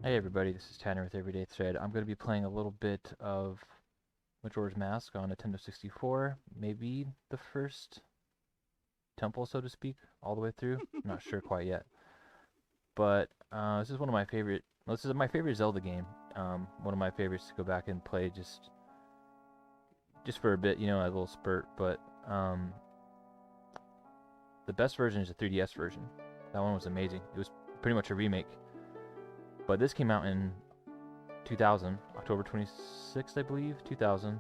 Hey everybody, this is Tanner with Everyday Thread. I'm going to be playing a little bit of Majora's Mask on Nintendo 64, maybe the first temple, so to speak, all the way through. I'm not sure quite yet. But this is one of my favorite, well, this is my favorite Zelda game. One of my favorites to go back and play just for a bit, a little spurt. But the best version is the 3DS version. That one was amazing. It was pretty much a remake. But this came out in 2000, October 26th, I believe, 2000.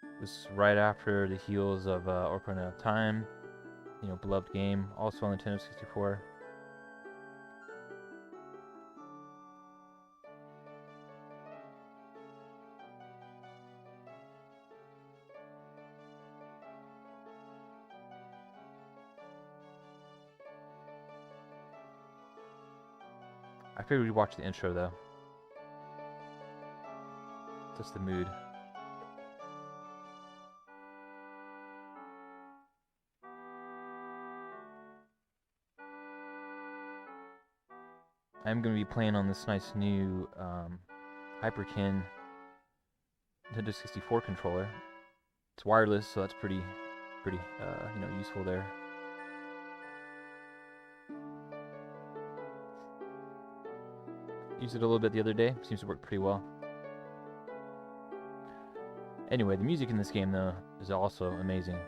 It was right after the heels of Ocarina of Time, beloved game, also on Nintendo 64. I figured we'd watch the intro though. Just the mood. I'm going to be playing on this nice new Hyperkin Nintendo 64 controller. It's wireless, so that's pretty useful there. Used it a little bit the other day. Seems to work pretty well. Anyway, the music in this game though is also amazing.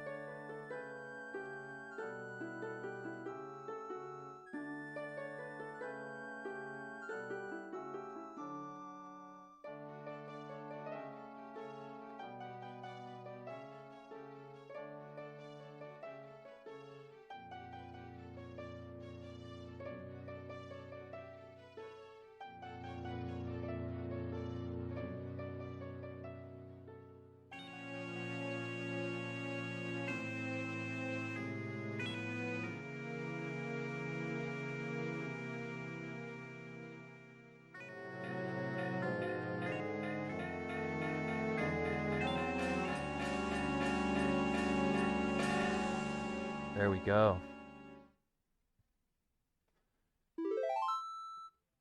There we go.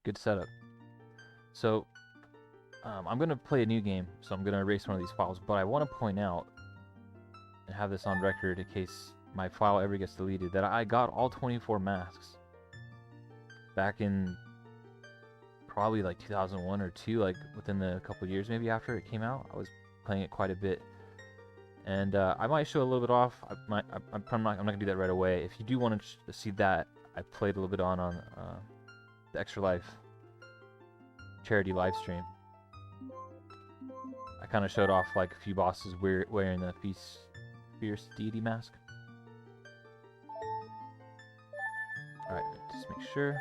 Good setup. So, I'm going to play a new game, so I'm going to erase one of these files, but I want to point out, and have this on record in case my file ever gets deleted, that I got all 24 masks back in probably like 2001 or 2, like within the couple years maybe after it came out. I was playing it quite a bit. And I might show a little bit off. I'm not gonna do that right away. If you do want to see that, I played a little bit on the Extra Life charity live stream. I kind of showed off like a few bosses wearing the fierce deity mask. All right, just make sure.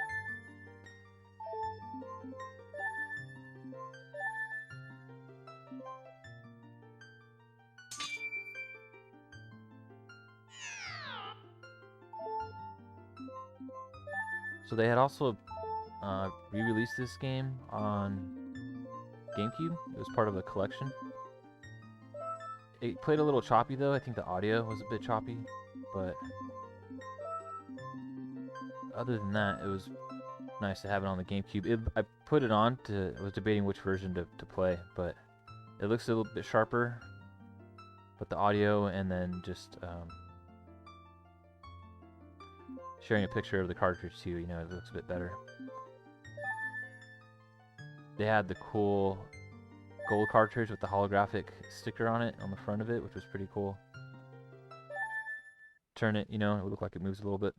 So they had also re-released this game on GameCube. It was part of a collection. It played a little choppy though. I think the audio was a bit choppy, but other than that, it was nice to have it on the GameCube. I put it on I was debating which version to play, but it looks a little bit sharper. But the audio and then just sharing a picture of the cartridge too, it looks a bit better. They had the cool gold cartridge with the holographic sticker on it, on the front of it, which was pretty cool. Turn it, it would look like it moves a little bit.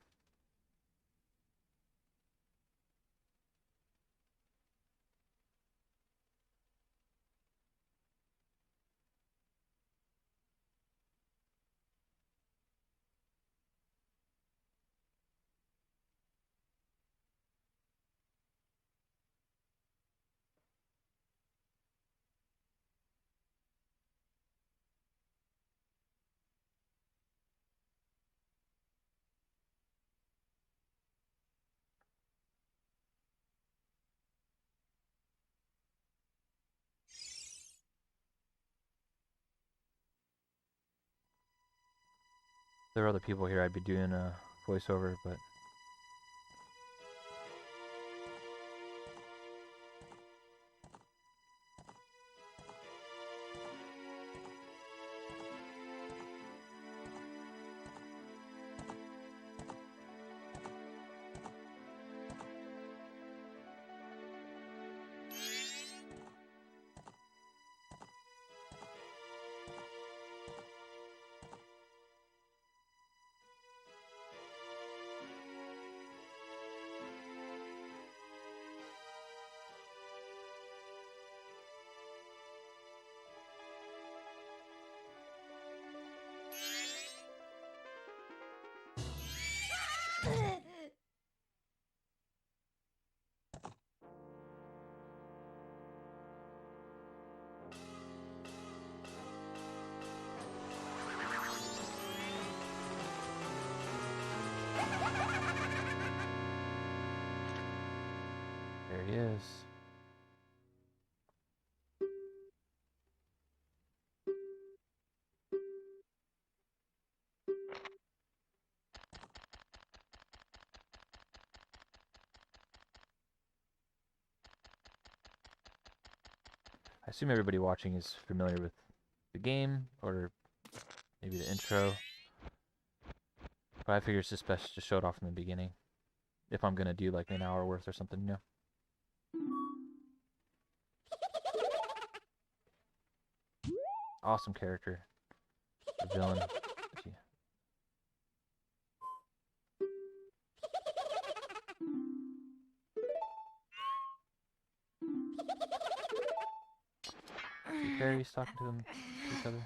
There are other people here I'd be doing a voiceover, but he is. I assume everybody watching is familiar with the game, or maybe the intro. But I figure it's just best to show it off from the beginning. If I'm gonna do like an hour worth or something, you know. Awesome character. The villain. Yeah. Two fairies talking to them, to each other.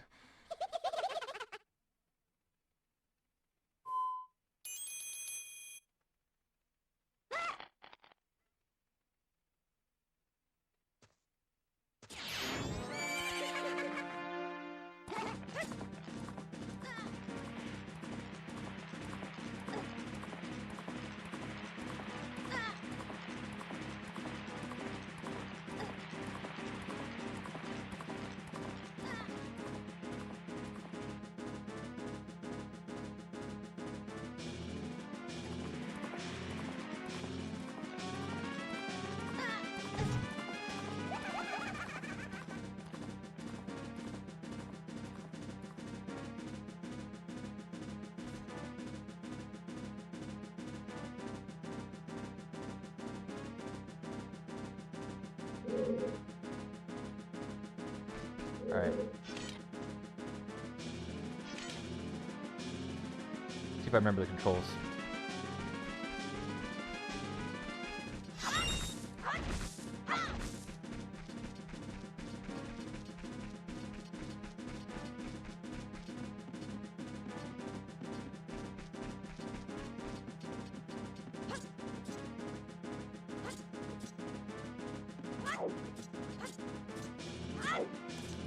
Alright. See if I remember the controls.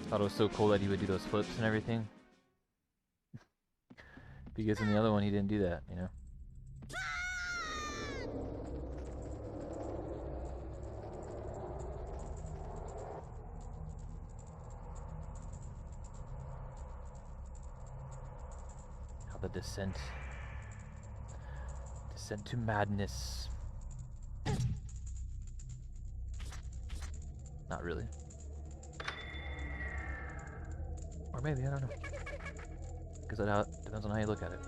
Thought it was so cool that he would do those flips and everything. Because in the other one he didn't do that, you know? How the descent to madness. Not really. Or maybe, I don't know. Because it depends on how you look at it.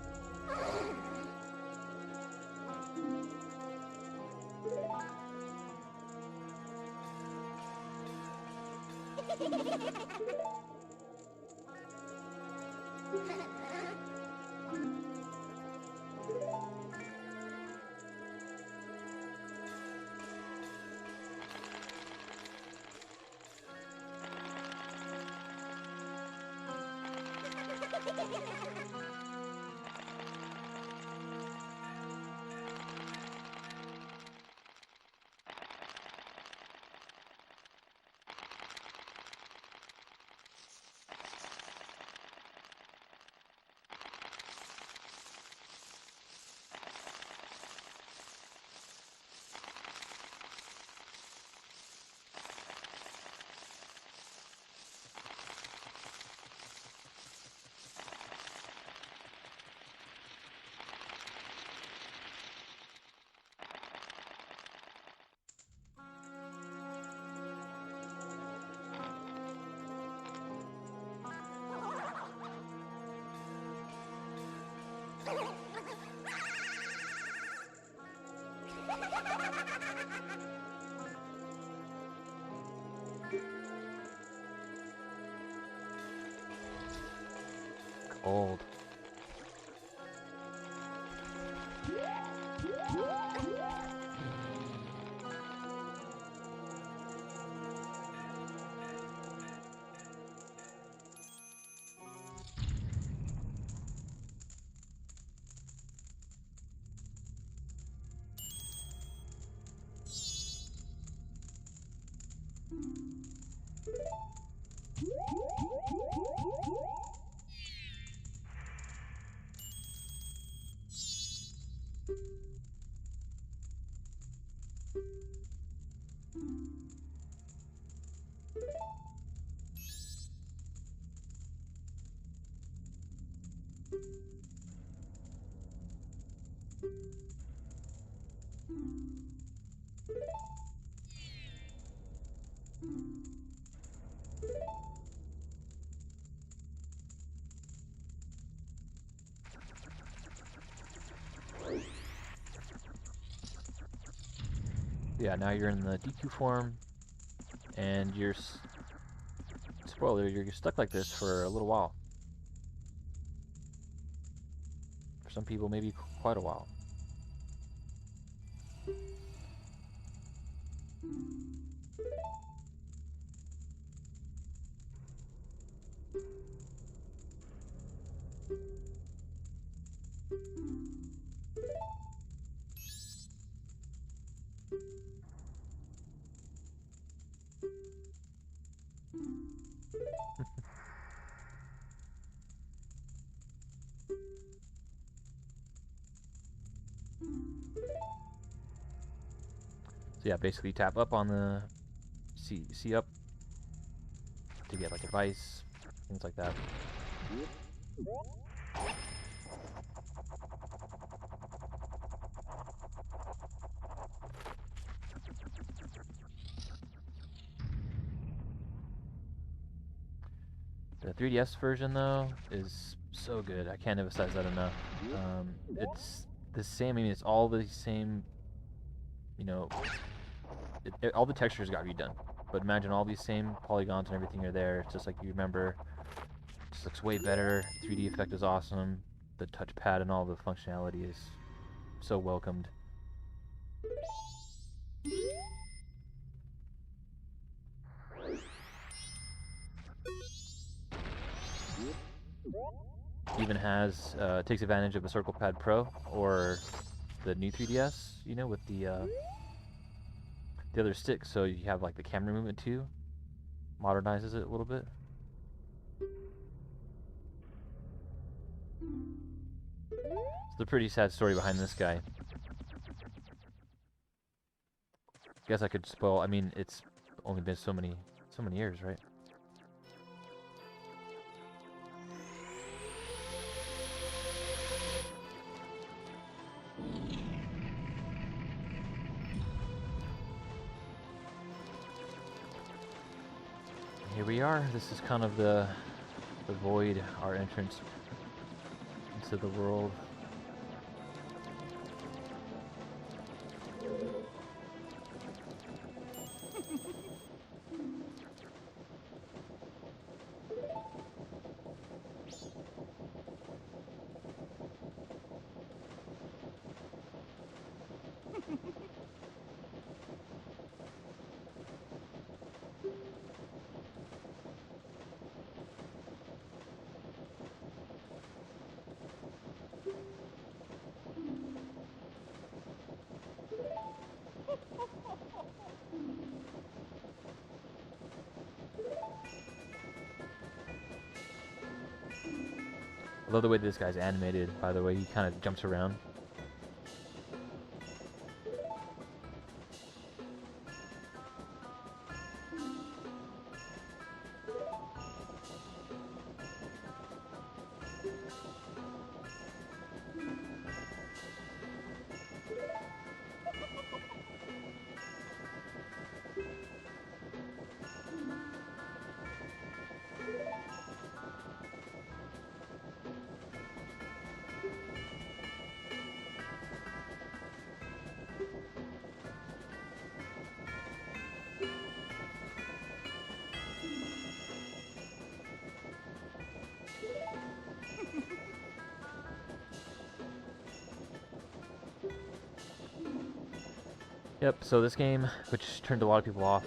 Cold. Yeah, now you're in the DQ form, and you're, spoiler, you're stuck like this for a little while. For some people, maybe quite a while. So yeah, basically tap up on the C up to get like advice, things like that. The 3DS version though is so good. I can't emphasize that enough. It's the same. I mean, it's all the same. You know, all the textures got redone. But imagine all these same polygons and everything are there. It's just like you remember. It just looks way better. 3D effect is awesome. The touchpad and all the functionality is so welcomed. Even has takes advantage of the Circle Pad Pro or the new 3DS, you know, with the other stick, so you have like the camera movement too. Modernizes it a little bit. It's a pretty sad story behind this guy. Guess I could spoil. I mean, it's only been so many years, right? Here we are. This is kind of the void, our entrance into the world. I love the way this guy's animated, by the way. He kind of jumps around. Yep, so this game, which turned a lot of people off,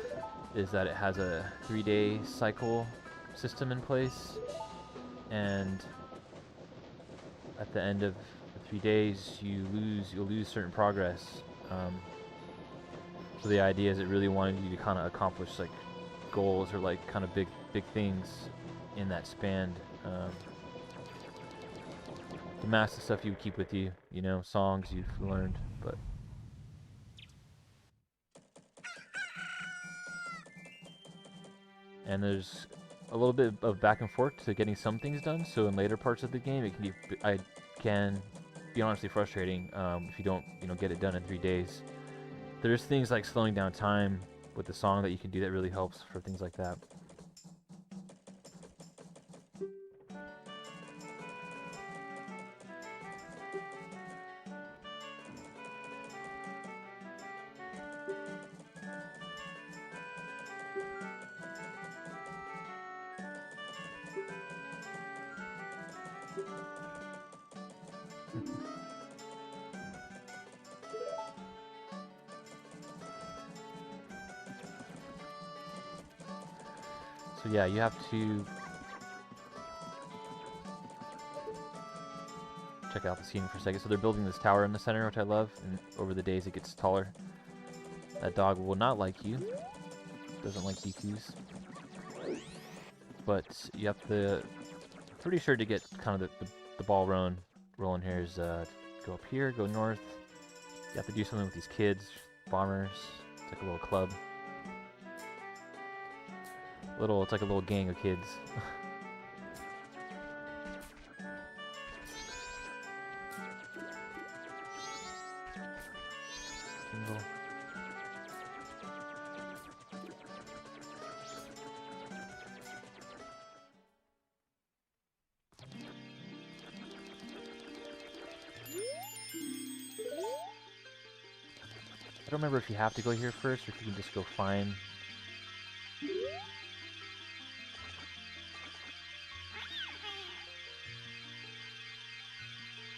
is that it has a 3-day cycle system in place, and at the end of the 3 days, you'll lose certain progress. So the idea is it really wanted you to kind of accomplish like goals or like kind of big things in that span. The massive stuff you would keep with you, you know, songs you've learned, but. And there's a little bit of back and forth to getting some things done. So in later parts of the game, it can be honestly frustrating if you don't, get it done in 3 days. There's things like slowing down time with the song that you can do that really helps for things like that. So yeah, you have to check out the scene for a second. So they're building this tower in the center, which I love, and over the days it gets taller. That dog will not like you. Doesn't like DQs. But you have to, pretty sure to get kind of the ball rolling here is go up here, go north. You have to do something with these kids, bombers. It's like a little club. It's like a little gang of kids. Tingle. I don't remember if you have to go here first or if you can just go find.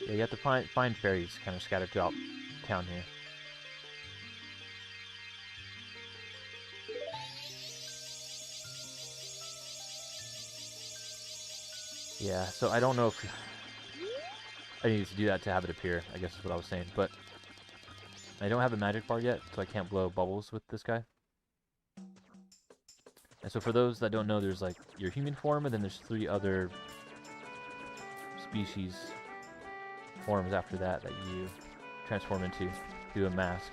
Yeah, you have to find fairies kind of scattered throughout town here. Yeah, so I don't know if I need to do that to have it appear, I guess is what I was saying, but I don't have a magic bar yet, so I can't blow bubbles with this guy. And so for those that don't know, there's like your human form, and then there's 3 other species forms after that you transform into through a mask.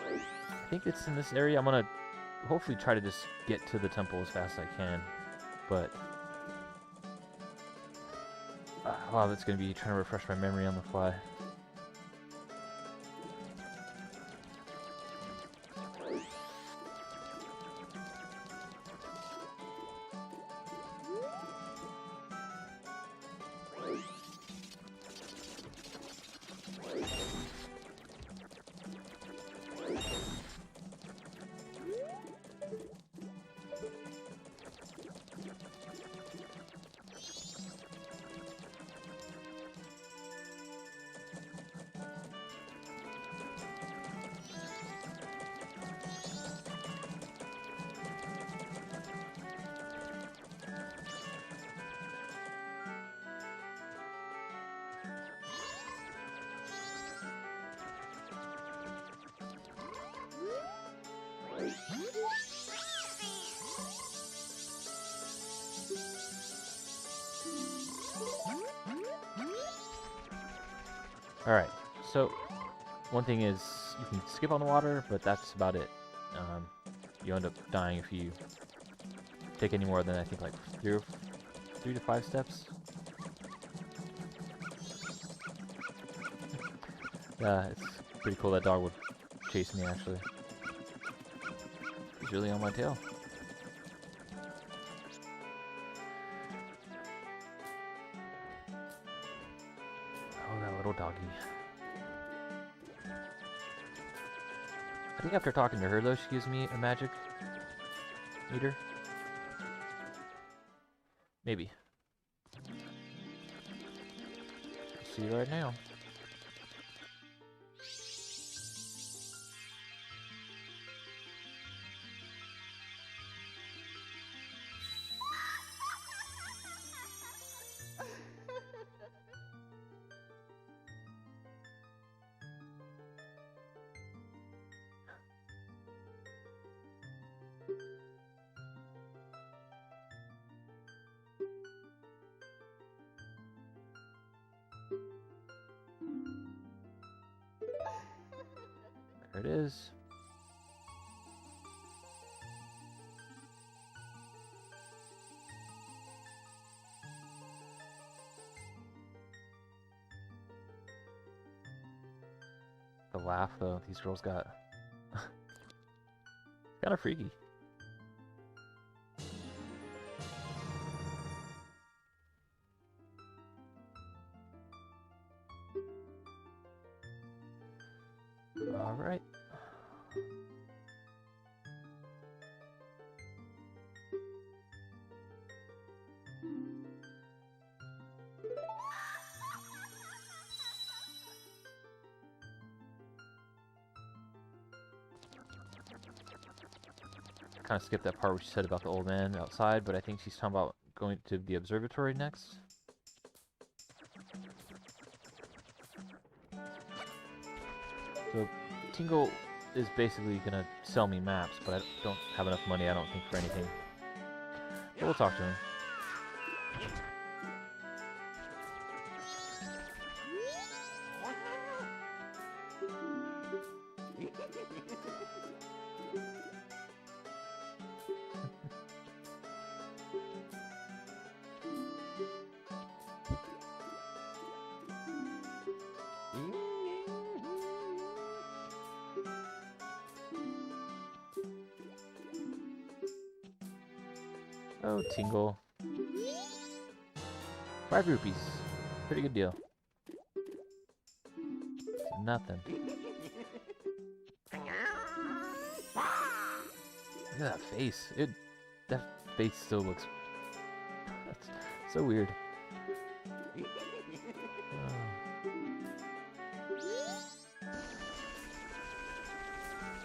I think it's in this area. I'm gonna hopefully try to just get to the temple as fast as I can, but a lot of it's gonna be trying to refresh my memory on the fly. Alright, so one thing is you can skip on the water, but that's about it. You end up dying if you take any more than I think like 3 to 5 steps. Yeah, it's pretty cool that dog would chase me actually. He's really on my tail. Oh, that little doggy. I think after talking to her though, she gives me a magic meter. Maybe. See you right now. There it is. laugh though these girls got. Kind of freaky. All right. Kind of skipped that part where she said about the old man outside, but I think she's talking about going to the observatory next. So Tingle is basically gonna sell me maps, but I don't have enough money, I don't think, for anything. But we'll talk to him. Oh, Tingle. 5 rupees. Pretty good deal. It's nothing. Look at that face. That face still looks... That's so weird.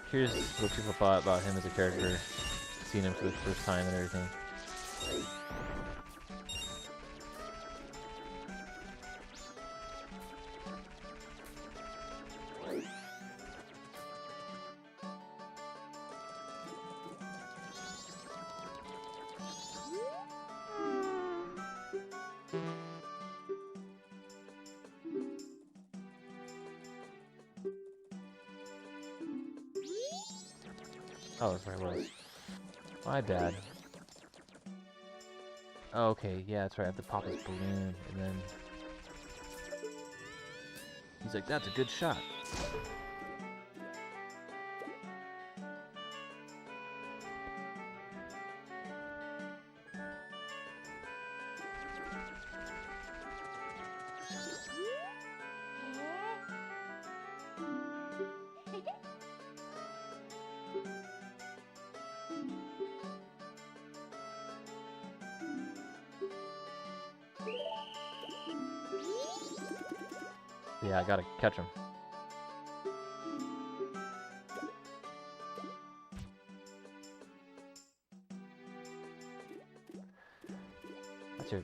Curious what people thought about him as a character. Seeing him for the first time and everything. Oh, that's where I was. My bad. Oh, okay, yeah, that's right. I have to pop his balloon, and then... He's like, that's a good shot. Yeah, I gotta catch him.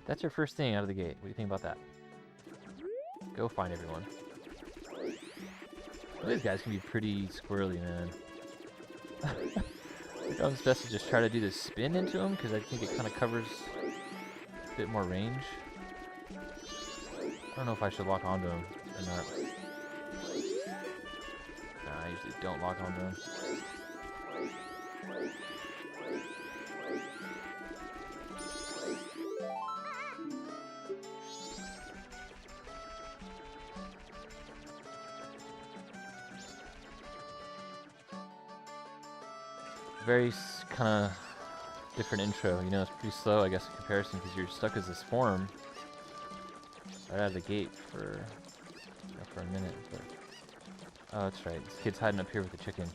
That's your first thing out of the gate. What do you think about that? Go find everyone. These guys can be pretty squirrely, man. I think it's best to just try to do this spin into them, because I think it kind of covers a bit more range. I don't know if I should lock onto him or not. Nah, I usually don't lock onto him. Very kind of different intro, you know, it's pretty slow, I guess, in comparison, because you're stuck as this form right out of the gate for a minute. But oh, that's right, this kid's hiding up here with the chicken.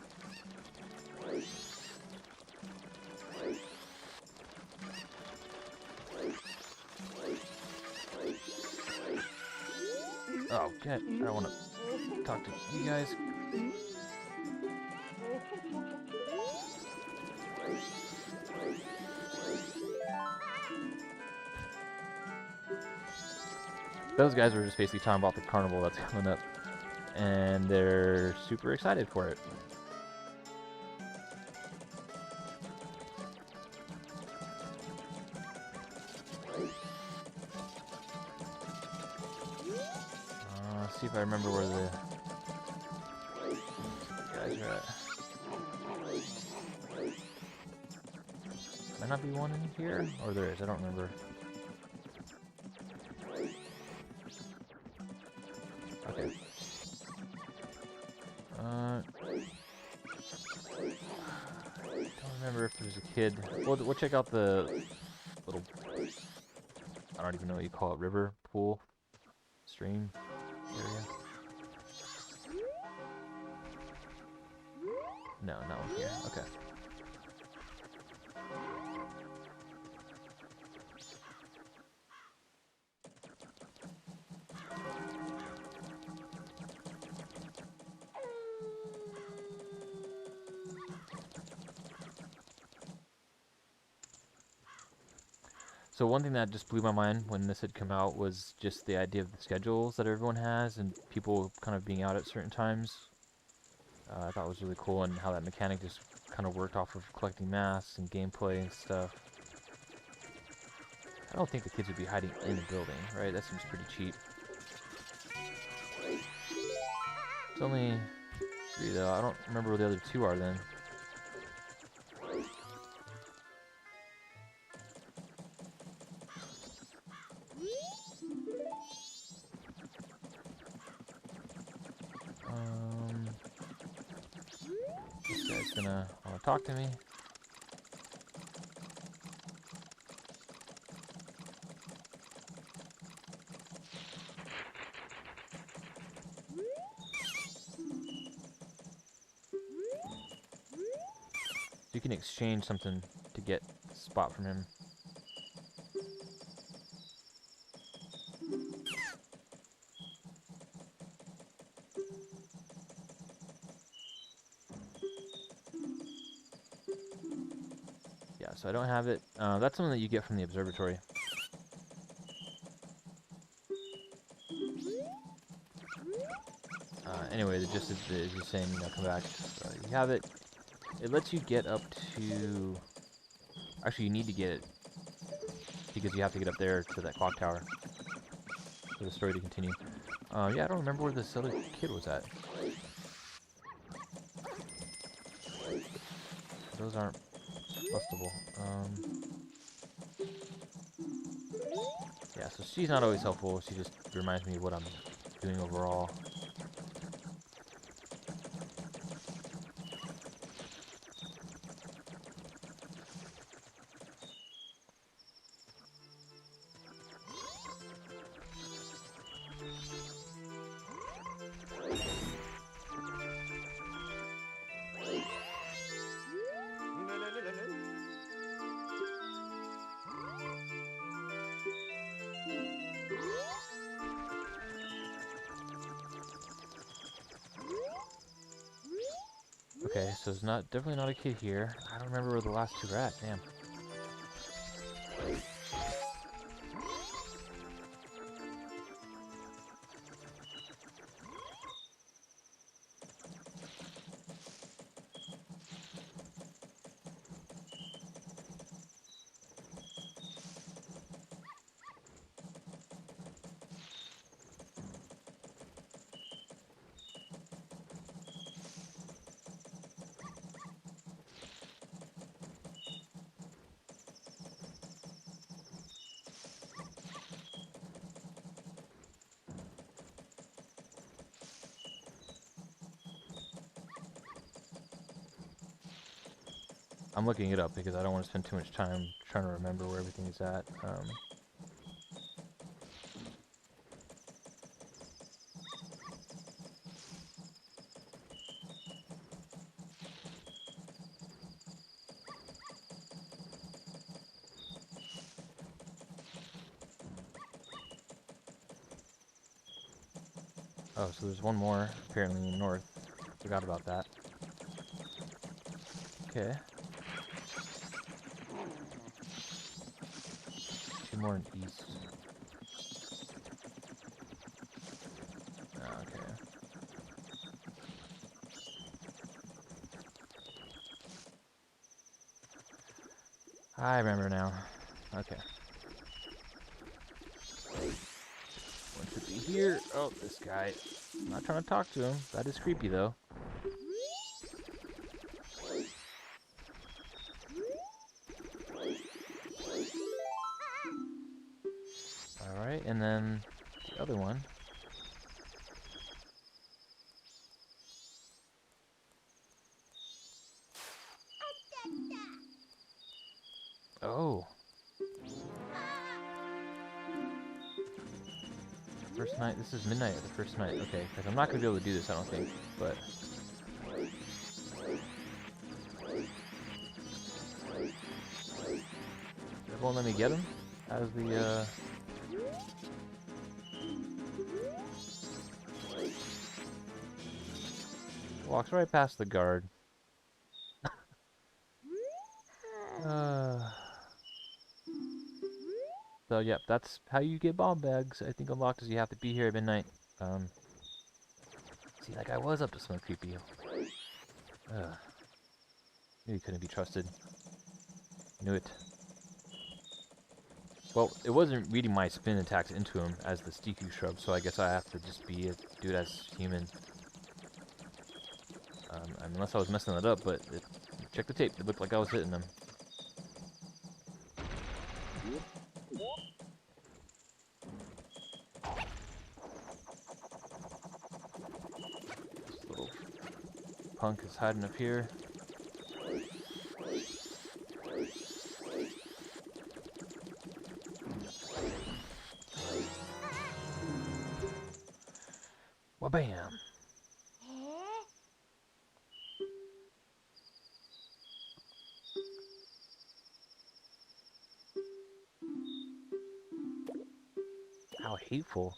Oh, get! I don't want to talk to you guys. Those guys were just basically talking about the carnival that's coming up, and they're super excited for it. Let's see if I remember where the guys are at. Might not be one in here, or there is, I don't remember. Okay. Don't remember if there's a kid. We'll check out the little, I don't even know what you call it, river, pool, stream area. No, not one here. Okay. So one thing that just blew my mind when this had come out was just the idea of the schedules that everyone has and people kind of being out at certain times. I thought it was really cool, and how that mechanic just kind of worked off of collecting masks and gameplay and stuff. I don't think the kids would be hiding in a building, right? That seems pretty cheap. It's only 3 though. I don't remember where the other 2 are then. This guy's gonna want to talk to me. You can exchange something to get a spot from him. Yeah, so I don't have it. That's something that you get from the observatory. Anyway, the gist is just saying, you know, come back. So you have it. It lets you get up to... Actually, you need to get it, because you have to get up there to that clock tower for the story to continue. Yeah, I don't remember where this other kid was at. Those aren't bustable. Yeah, so she's not always helpful. She just reminds me of what I'm doing overall. Okay, so it's definitely not a kid here. I don't remember where the last 2 are at. Damn. I'm looking it up because I don't want to spend too much time trying to remember where everything is at. Oh, so there's one more apparently in the north. Forgot about that. Okay. 2 more in east. Okay. I remember now. Okay. One should be here. Oh, this guy. I'm not trying to talk to him. That is creepy, though. Alright, and then the other one. First night. This is midnight of the first night. Okay, because I'm not gonna be able to do this, I don't think. But it won't let me get him. As the walks right past the guard. So yep, that's how you get bomb bags. I think unlocked is you have to be here at midnight. See, like I was up to something creepy. Knew he couldn't be trusted. Knew it. Well, it wasn't reading my spin attacks into him as the Stiku shrub, so I guess I have to just do it as human. Unless I was messing it up, but check the tape. It looked like I was hitting them. This little punk is hiding up here. Wha-bam! How hateful.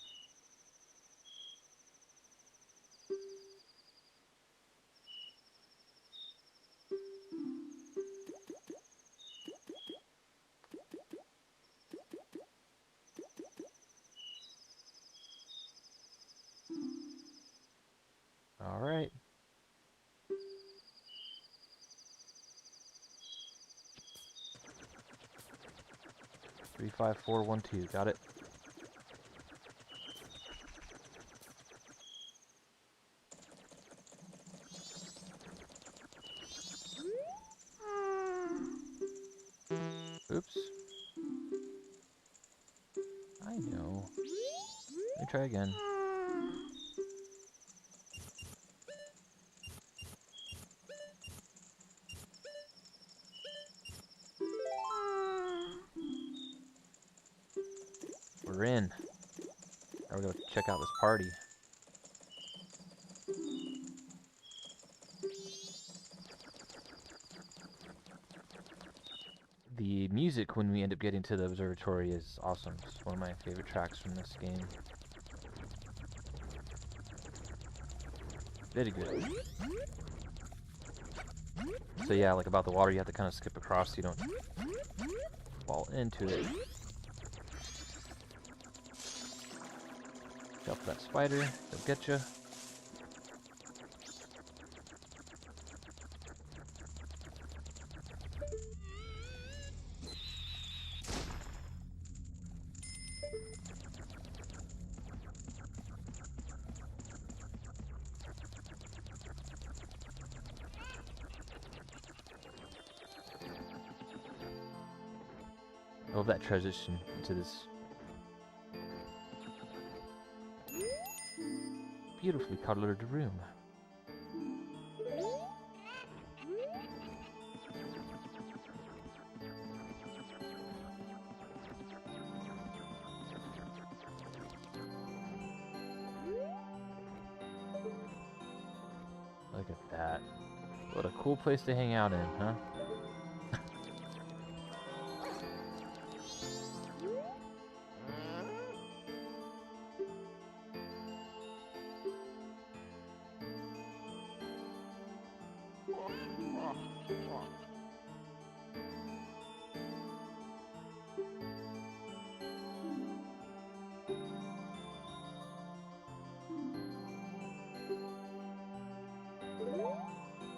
All right. Three, 5, 4, 1, 2. Got it. Oops. I know. Let me try again. We're in. Now we're gonna check out this party. The music when we end up getting to the observatory is awesome. It's one of my favorite tracks from this game. Very good. So yeah, like about the water, you have to kind of skip across so you don't fall into it. Watch out for that spider, they'll get you. I love that transition into this beautifully colored room. Look at that. What a cool place to hang out in, huh?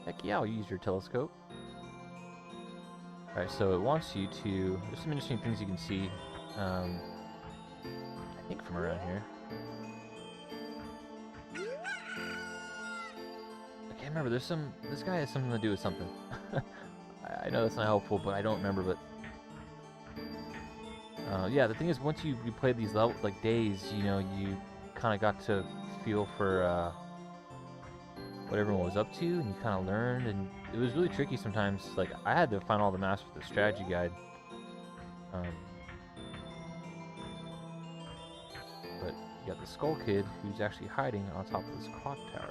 Heck yeah, I'll use your telescope. Alright, so it wants you to... There's some interesting things you can see, I think from around here. I can't remember, there's some... This guy has something to do with something. I know that's not helpful, but I don't remember, but... yeah, the thing is, once you played these level, like days, you know, you kind of got to feel for, what everyone was up to, and you kind of learned, and it was really tricky sometimes. Like, I had to find all the maps with the strategy guide. But you got the Skull Kid, who's actually hiding on top of this clock tower.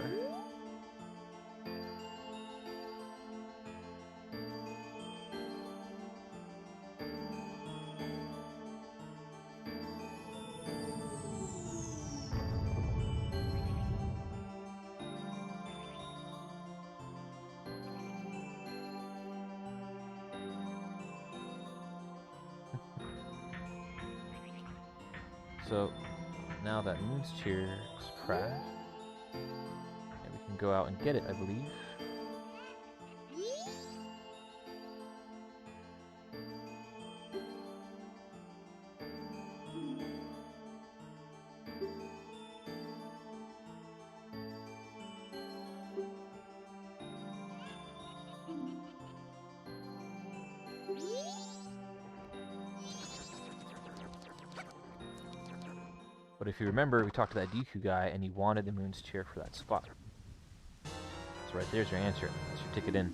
So now that Moon's Cheer is crashed, and we can go out and get it, I believe. But if you remember, we talked to that Deku guy, and he wanted the Moon's Cheer for that spot. So right there's your answer. That's your ticket in.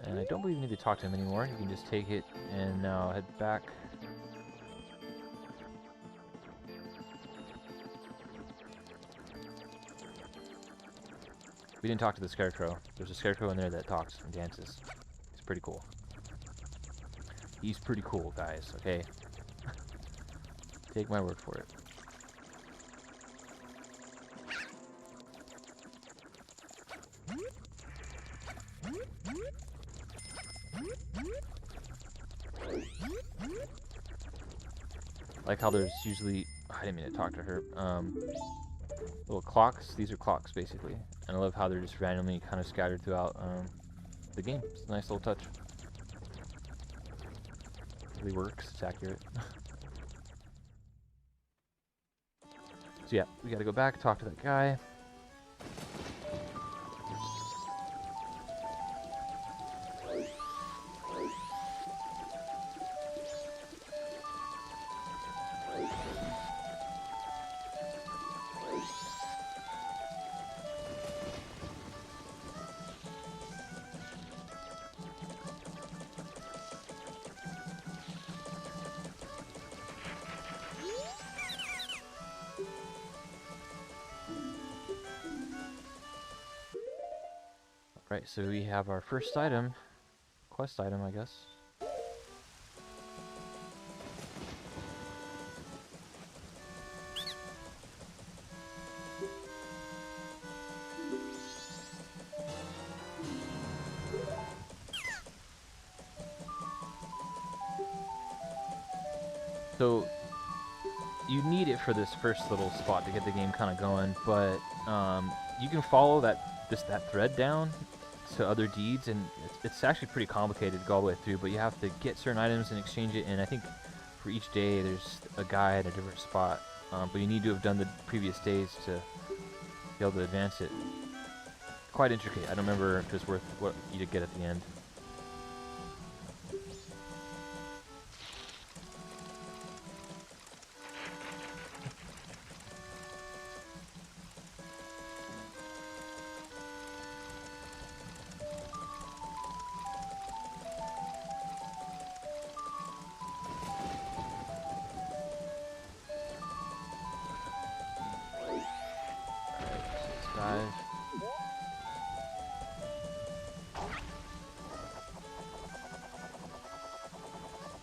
And I don't believe you need to talk to him anymore. You can just take it and now head back. We didn't talk to the Scarecrow. There's a Scarecrow in there that talks and dances. It's pretty cool. He's pretty cool, guys, okay? Take my word for it. Like how there's usually... I didn't mean to talk to her. Little clocks. These are clocks, basically. And I love how they're just randomly kind of scattered throughout the game. It's a nice little touch. It really works. It's accurate. So yeah, we gotta go back, talk to that guy. Right, so we have our first item, quest item, I guess. So you need it for this first little spot to get the game kind of going, but you can follow that thread down to other deeds, and it's actually pretty complicated to go all the way through, but you have to get certain items and exchange it, and I think for each day there's a guy at a different spot, but you need to have done the previous days to be able to advance it. Quite intricate. I don't remember if it's worth what you get at the end.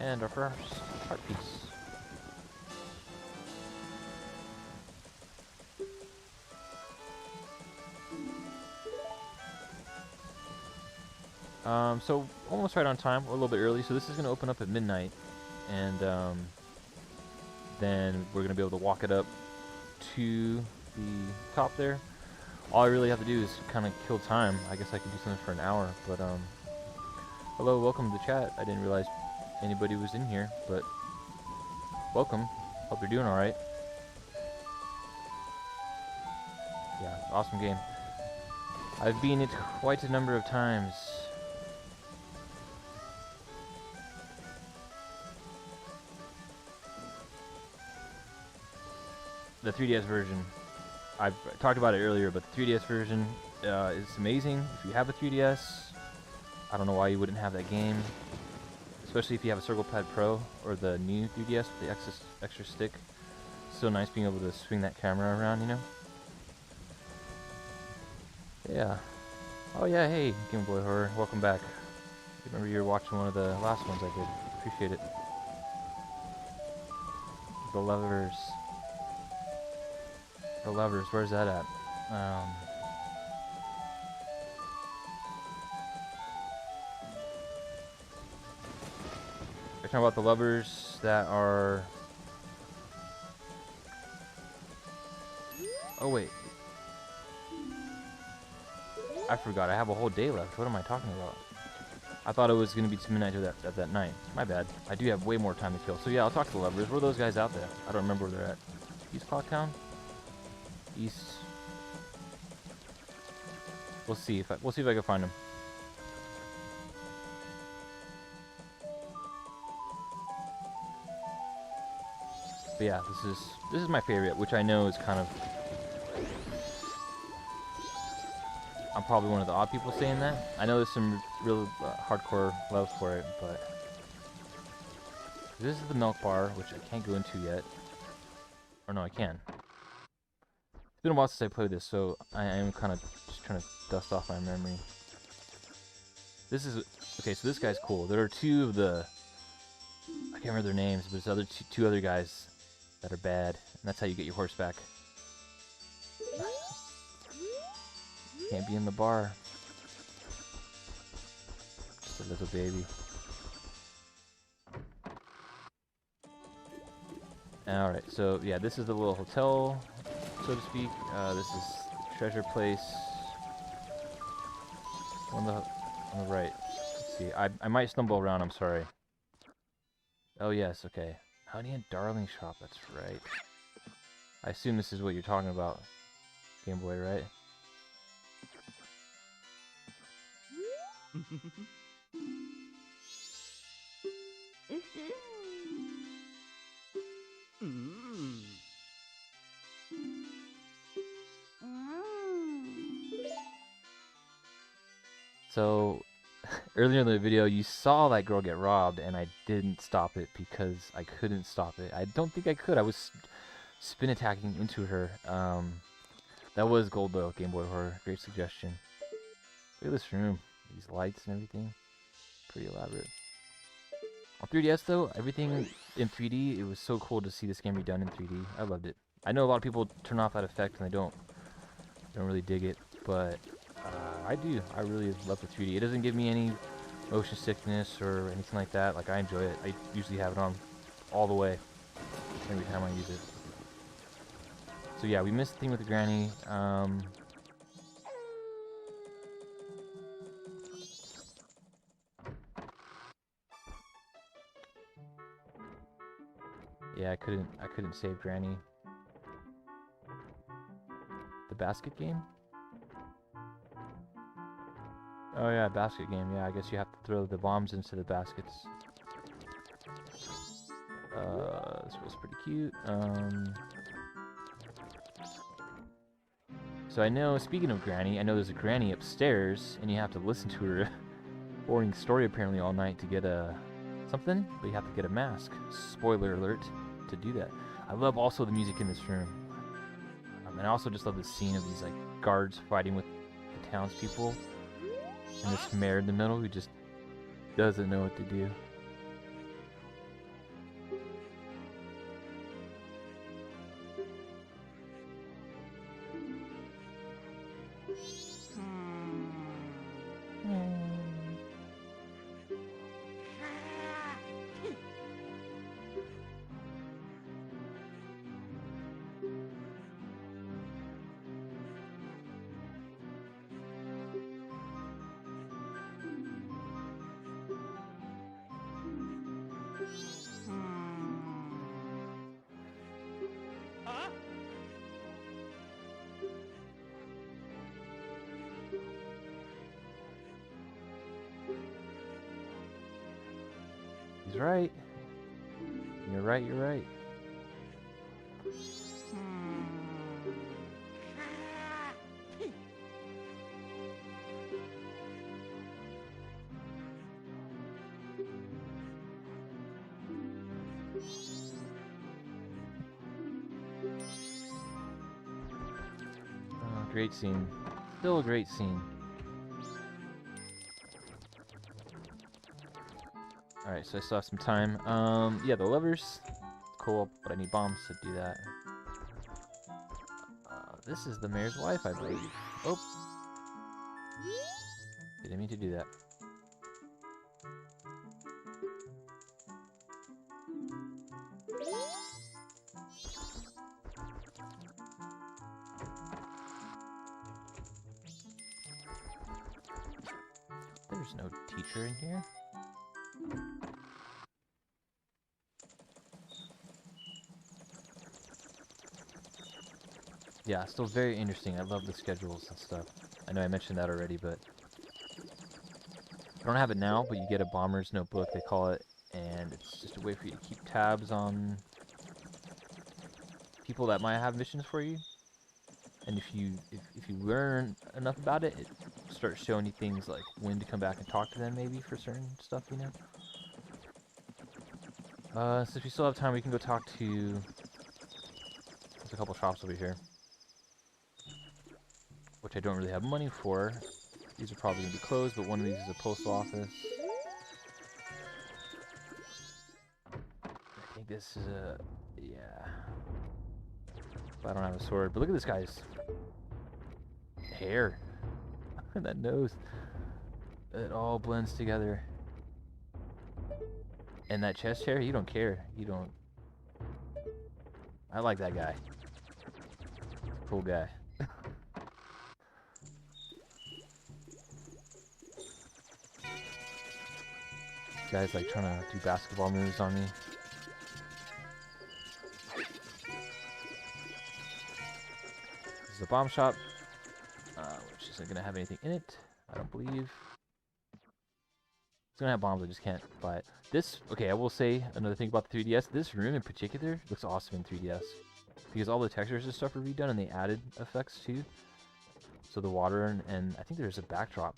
And our first heart piece. So almost right on time. We're a little bit early, so this is going to open up at midnight, and then we're going to be able to walk it up to the top there. All I really have to do is kind of kill time. I guess I can do something for an hour, but hello, welcome to the chat. I didn't realize anybody was in here, but welcome. Hope you're doing alright. Yeah, awesome game. I've beaten it quite a number of times. The 3DS version, I've talked about it earlier, but the 3DS version It's amazing. If you have a 3DS, I don't know why you wouldn't have that game. Especially if you have a Circle Pad Pro or the new 3DS with the extra stick. It's so nice being able to swing that camera around, you know? Yeah. Oh yeah, hey, Game Boy Horror, welcome back. I remember you were watching one of the last ones I did. Appreciate it. The Lovers. The Lovers, where's that at? You're talking about the Lovers that are... Oh wait. I forgot, I have a whole day left. What am I talking about? I thought it was going to be 2 midnight at that night. My bad. I do have way more time to kill. So yeah, I'll talk to the Lovers. Where are those guys out there? I don't remember where they're at. East Clocktown? East... We'll see if I can find them. But yeah, this is my favorite, which I know is kind of... I'm probably one of the odd people saying that. I know there's some real hardcore love for it, but... This is the milk bar, which I can't go into yet. Or no, I can. It's been a while since I played this, so I am kind of just trying to dust off my memory. This is... Okay, so this guy's cool. There are two of the... I can't remember their names, but there's two other guys that are bad, and that's how you get your horse back. Can't be in the bar. Just a little baby. Alright, so yeah, this is the little hotel, so to speak. This is Treasure Place. On the right. Let's see, I might stumble around, I'm sorry. Oh yes, okay. Honey and Darling Shop, that's right. I assume this is what you're talking about, Game Boy, right? So, earlier in the video, you saw that girl get robbed, and I didn't stop it because I couldn't stop it. I don't think I could. I was spin attacking into her. That was gold though, Game Boy Horror. Great suggestion. Look at this room. These lights and everything. Pretty elaborate. On 3DS though, everything in 3D, it was so cool to see this game redone in 3D. I loved it. I know a lot of people turn off that effect and they don't really dig it, but I do. I really love the 3D. It doesn't give me any motion sickness or anything like that. Like, I enjoy it. I usually have it on all the way every time I use it. So yeah, we missed the thing with the granny. Yeah, I couldn't save Granny. The basket game? Oh yeah, basket game. Yeah, I guess you have to throw the bombs into the baskets. This was pretty cute. So I know, speaking of Granny, I know there's a Granny upstairs, and you have to listen to her boring story apparently all night to get something, but you have to get a mask. Spoiler alert to do that. I love also the music in this room. And I also just love the scene of these like guards fighting with the townspeople. And this mayor in the middle who just doesn't know what to do. He's right. You're right, you're right. great scene. Still a great scene. Alright, so I still have some time. Yeah, the levers. Cool, but I need bombs to do that. This is the mayor's wife, I believe. Oh. Didn't mean to do that. There's no teacher in here. Yeah, still very interesting. I love the schedules and stuff. I know I mentioned that already, but I don't have it now, but you get a bomber's notebook, they call it, and it's just a way for you to keep tabs on people that might have missions for you. And if you learn enough about it, it starts showing you things like when to come back and talk to them, maybe for certain stuff, you know. So if you still have time, we can go talk to. There's a couple shops over here, which I don't really have money for. These are probably gonna be closed, but one of these is a postal office. I think this is a yeah. But I don't have a sword. But look at this guy's hair. That nose. It all blends together. And that chest hair, you don't care. You don't. I like that guy. He's a cool guy. Guy's like trying to do basketball moves on me. This is a bomb shop, which isn't gonna have anything in it, I don't believe. It's gonna have bombs, I just can't buy it. This, okay, I will say another thing about the 3DS. This room in particular looks awesome in 3DS because all the textures and stuff are redone and they added effects too. So the water and I think there's a backdrop.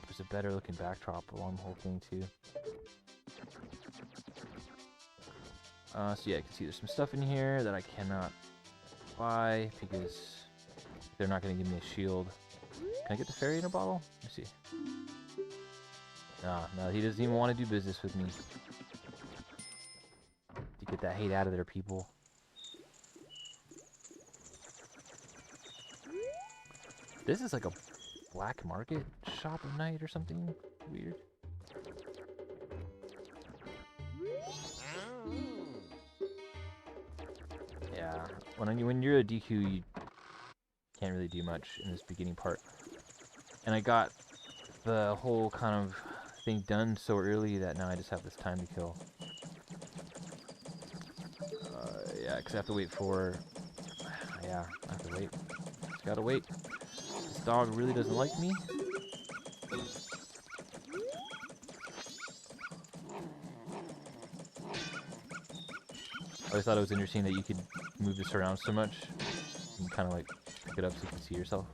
There's a better looking backdrop along the whole thing too. So yeah, you can see there's some stuff in here that I cannot buy because they're not going to give me a shield. Can I get the fairy in a bottle? Let me see. No, he doesn't even want to do business with me. To get that hate out of there, people. This is like a black market shop at night or something weird. Yeah, when you're a DQ, you can't really do much in this beginning part. And I got the whole kind of thing done so early that now I just have this time to kill. Yeah, because I have to wait for... Yeah, I have to wait. Just gotta wait. This dog really doesn't like me. I always thought it was interesting that you could move this around so much. You can kind of like pick it up so you can see yourself.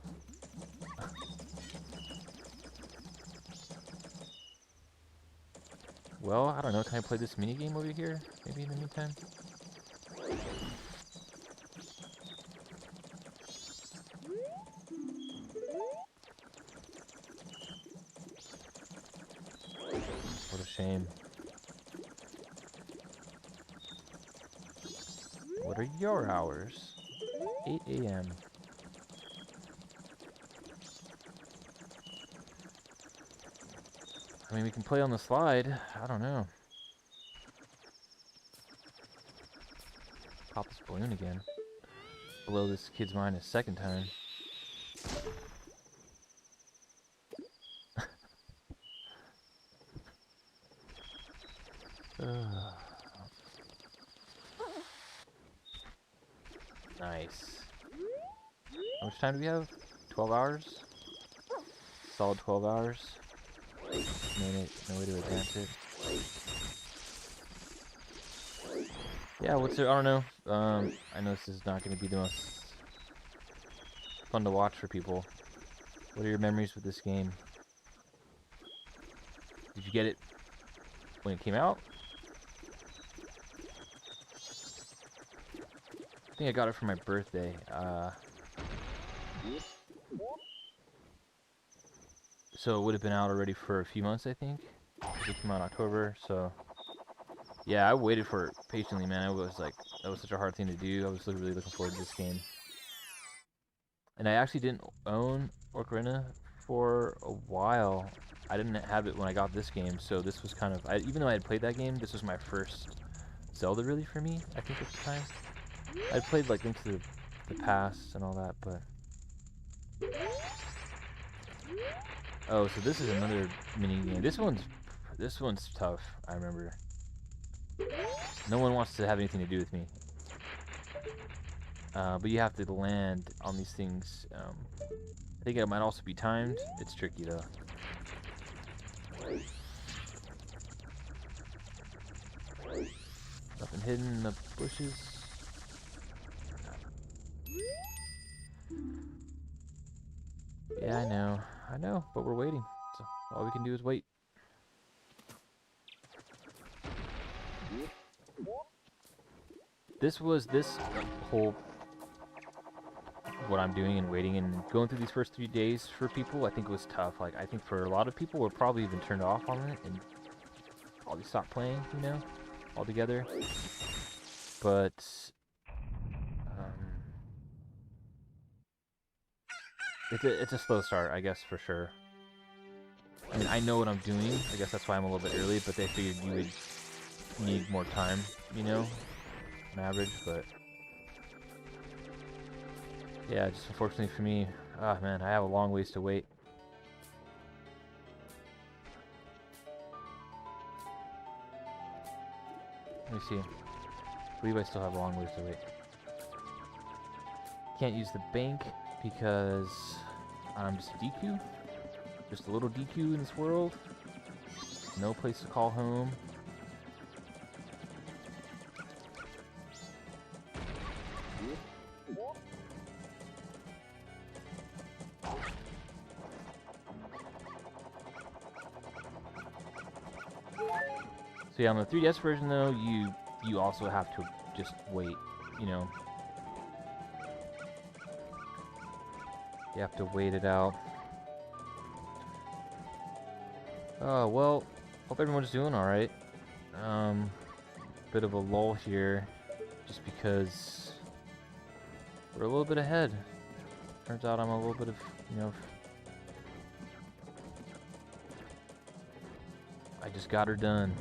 Well, I don't know. Can I play this minigame over here? Maybe in the meantime? What a shame. What are your hours? 8 a.m. I mean, we can play on the slide. I don't know. Pop this balloon again. Blow this kid's mind a second time. Nice. How much time do we have? 12 hours? Solid 12 hours. No way to advance it. Yeah, what's it? I don't know. I know this is not going to be the most fun to watch for people. What are your memories with this game? Did you get it when it came out? I think I got it for my birthday. So it would have been out already for a few months, I think. It came out in October, so yeah, I waited for it patiently, man. It was like, that was such a hard thing to do. I was really looking forward to this game. And I actually didn't own Ocarina for a while. I didn't have it when I got this game, so this was kind of, even though I had played that game, this was my first Zelda really for me, I think at the time. I'd played like Link to the Past and all that, but... Oh, so this is another mini game. This one's tough, I remember. No one wants to have anything to do with me. But you have to land on these things. I think it might also be timed. It's tricky though. Nothing hidden in the bushes. Yeah, I know, but we're waiting. So all we can do is wait. This whole what I'm doing and waiting and going through these first 3 days for people, I think was tough. Like, I think for a lot of people, we're probably even turned off on it and probably stopped playing, you know, altogether. But it's a slow start, I guess, for sure. I mean, I know what I'm doing. I guess that's why I'm a little bit early, but they figured you would need more time, you know, on average, but... Yeah, just unfortunately for me, man, I have a long ways to wait. Let me see. I believe I still have a long ways to wait. Can't use the bank because I'm just a DQ. Just a little DQ in this world. No place to call home. So yeah, on the 3DS version though, you also have to just wait, you know. You have to wait it out. Oh, well, hope everyone's doing alright. Bit of a lull here, just because we're a little bit ahead. Turns out I'm a little bit of, you know, I just got her done.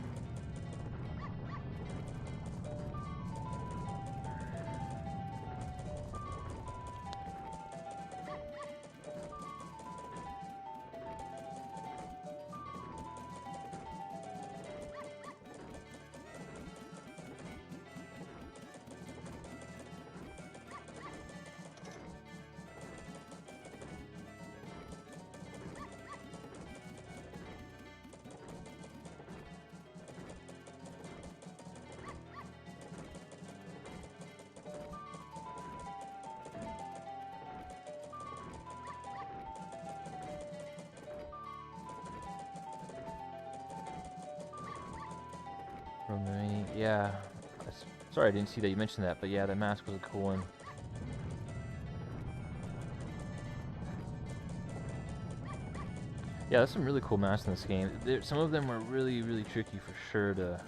Yeah. Sorry I didn't see that you mentioned that, but yeah, that mask was a cool one. Yeah, there's some really cool masks in this game. Some of them were really, really tricky for sure to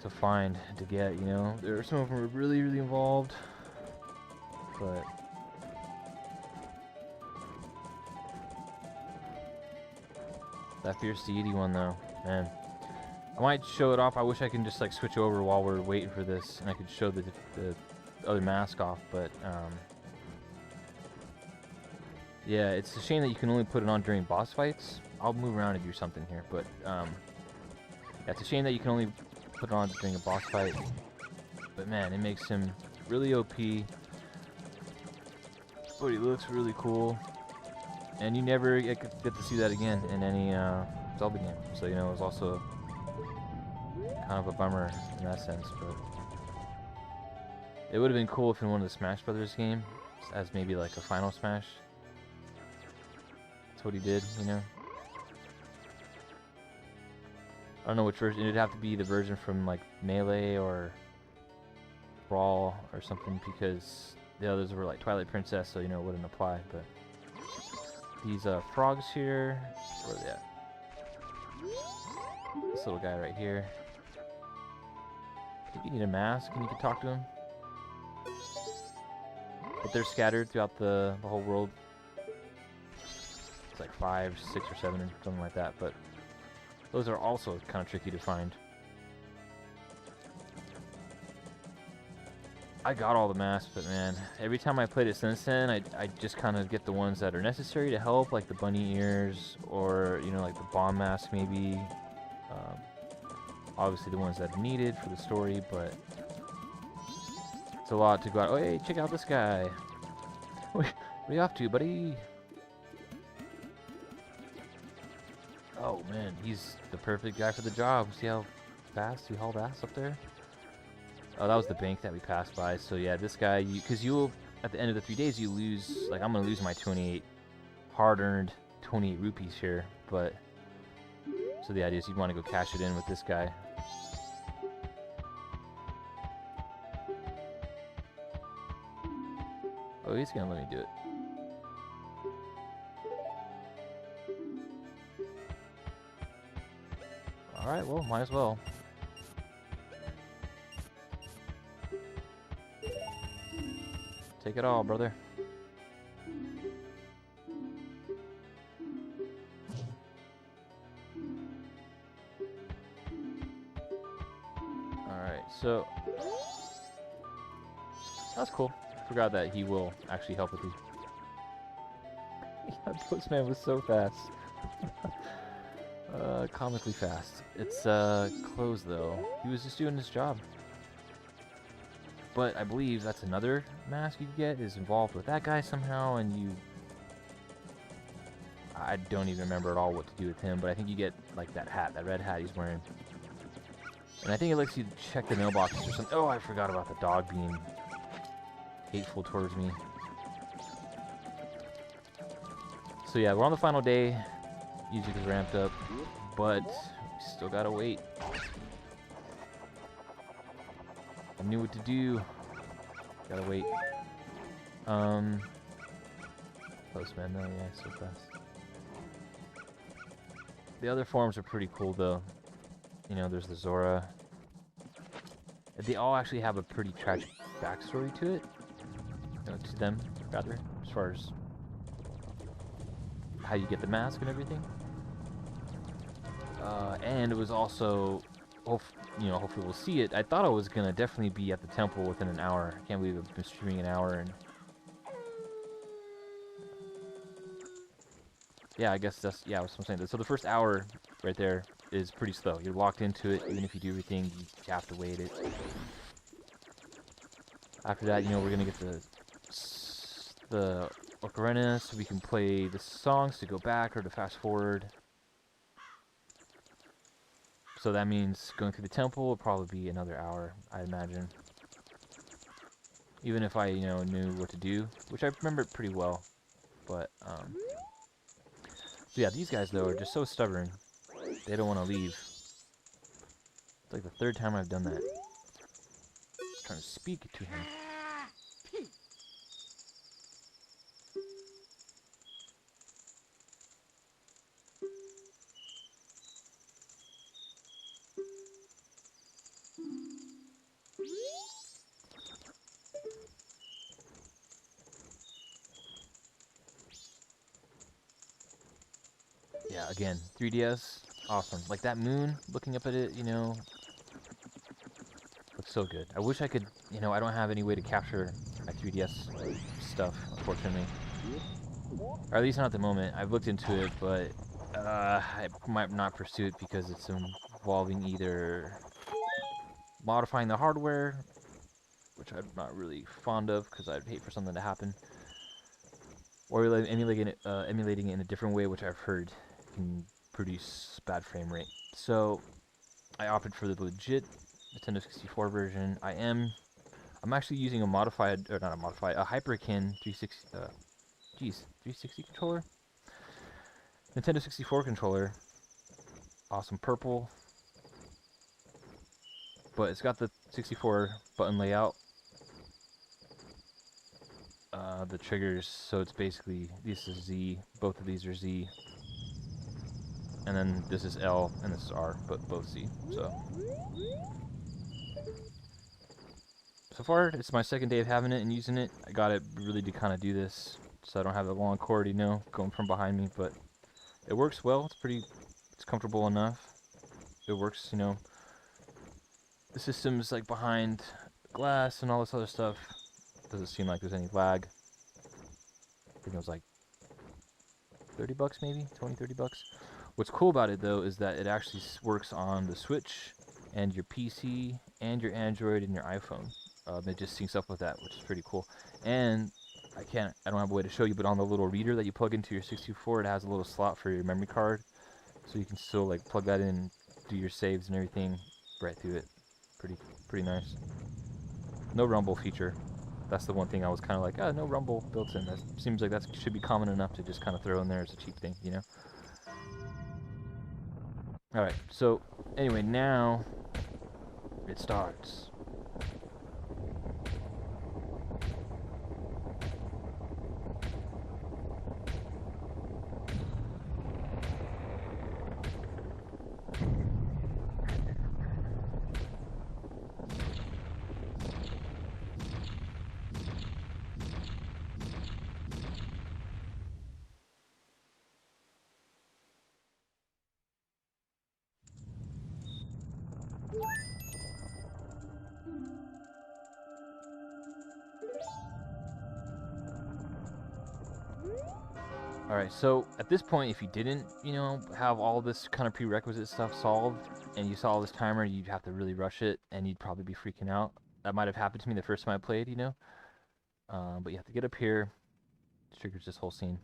find, to get, you know? Some of them were really, really involved, but... That Fierce Deity one though, man. I might show it off. I wish I could just like switch over while we're waiting for this, and I could show the other mask off. But yeah, it's a shame that you can only put it on during boss fights. I'll move around and do something here, but yeah, it's a shame that you can only put it on during a boss fight. But man, it makes him really OP. But he looks really cool, and you never get to see that again in any Zelda game. So you know, it was also kind of a bummer in that sense, but it would have been cool if in one of the Smash Brothers games, as maybe like a final Smash. That's what he did, you know. I don't know which version. It'd have to be the version from like Melee or Brawl or something, because the others were like Twilight Princess, so you know it wouldn't apply. But these frogs here, where are they at? This little guy right here. I think you need a mask and you can talk to him. But they're scattered throughout the whole world. It's like 5, 6, or 7 or something like that. But those are also kind of tricky to find. I got all the masks, but man, every time I played it since then, I just kind of get the ones that are necessary to help, like the bunny ears, or, you know, like the bomb mask maybe. Obviously the ones that are needed for the story, but it's a lot to go out. Oh, hey, check out this guy. Where are you off to, buddy? Oh, man, he's the perfect guy for the job. See how fast he hauled ass up there? Oh, that was the bank that we passed by. So yeah, this guy, because you'll, at the end of the 3 days, you lose, like, I'm going to lose my 28 hard-earned 28 rupees here, but, so the idea is you'd want to go cash it in with this guy. Oh, he's going to let me do it. Alright, well, might as well. Take it all, brother. Alright, so that's cool. Forgot that he will actually help with these. That postman was so fast. Comically fast. It's closed though. He was just doing his job. But I believe that's another mask you get is involved with that guy somehow, and you... I don't even remember at all what to do with him, but I think you get, like, that hat, that red hat he's wearing. And I think it lets you check the mailboxes or something. Oh, I forgot about the dog being hateful towards me. So yeah, we're on the final day. Music is ramped up, but we still gotta wait. I knew what to do. Gotta wait. Postman, no, yeah, so fast. The other forms are pretty cool, though. You know, there's the Zora. They all actually have a pretty tragic backstory to it. You know, to them, rather, as far as how you get the mask and everything. And it was also, you know, hopefully we'll see it. I thought I was gonna definitely be at the temple within an hour. I can't believe I've been streaming an hour, and yeah, I guess that's, yeah, that's what I'm saying. So the first hour right there is pretty slow. You're locked into it. Even if you do everything, you have to wait it. After that, you know, we're gonna get the ocarina, so we can play the songs to go back or to fast forward. So that means going through the temple will probably be another hour, I imagine. Even if I, you know, knew what to do, which I remember pretty well. But, so yeah, these guys, though, are just so stubborn. They don't want to leave. It's like the third time I've done that. I'm trying to speak to him. Yeah, again, 3DS, awesome. Like that moon, looking up at it, you know, looks so good. I wish I could, you know, I don't have any way to capture my 3DS stuff, unfortunately. Or at least not at the moment. I've looked into it, but I might not pursue it because it's involving either modifying the hardware, which I'm not really fond of because I'd hate for something to happen, or emulating it in a different way, which I've heard can produce bad frame rate. So I opted for the legit Nintendo 64 version. I'm actually using a modified, or not a modified, a Hyperkin 360 controller. Nintendo 64 controller. Awesome purple. But it's got the 64 button layout. the triggers, so it's basically, this is Z, both of these are Z, and then this is L, and this is R, but both Z, so far, it's my second day of having it and using it. I got it really to kind of do this, so I don't have the long cord, you know, going from behind me, but it works well. It's comfortable enough. It works, you know. The system's like behind glass and all this other stuff. Doesn't seem like there's any lag. I think it was like 30 bucks maybe, 20, 30 bucks. What's cool about it though is that it actually works on the Switch and your PC and your Android and your iPhone. It just syncs up with that, which is pretty cool. And I don't have a way to show you, but on the little reader that you plug into your 64, it has a little slot for your memory card, so you can still like plug that in, do your saves and everything right through it. Pretty nice. No rumble feature. That's the one thing I was kind of like, no rumble built in. That seems like that should be common enough to just kind of throw in there as a cheap thing, you know? Alright, so anyway, now it starts. Alright, so at this point, if you didn't, you know, have all this kind of prerequisite stuff solved, and you saw this timer, you'd have to really rush it, and you'd probably be freaking out. That might have happened to me the first time I played, you know? But you have to get up here. It triggers this whole scene.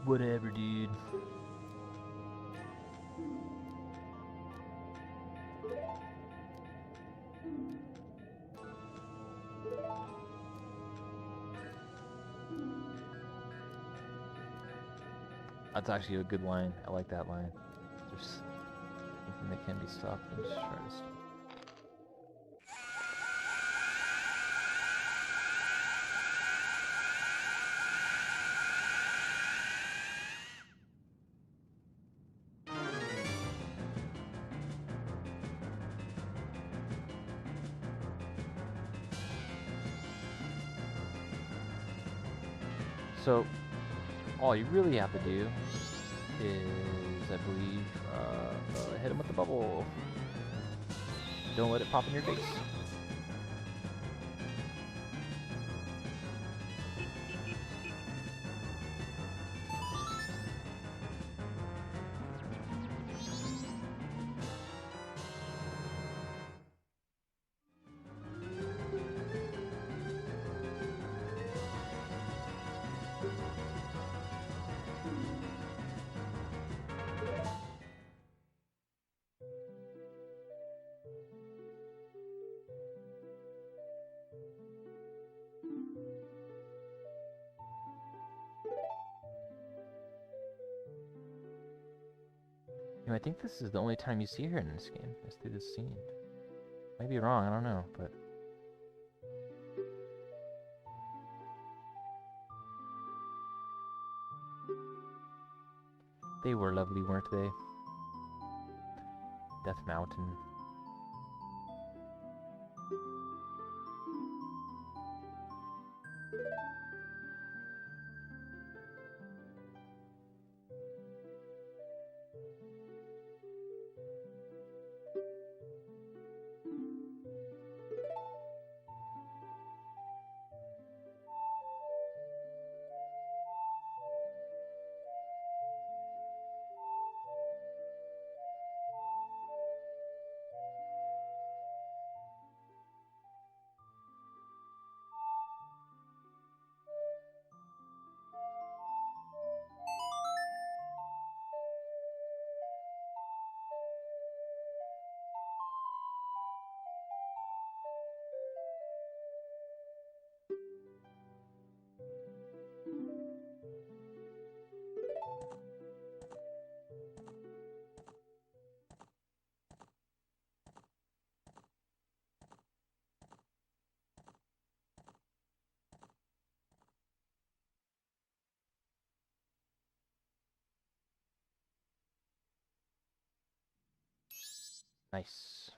Whatever, dude. That's actually a good line. I like that line. There's something that can be stopped and just try to stop. So, all you really have to do is, I believe, hit him with the bubble. Don't let it pop in your face. You know, I think this is the only time you see her in this game, is through this scene. Might be wrong, I don't know, but... They were lovely, weren't they? Death Mountain. Nice.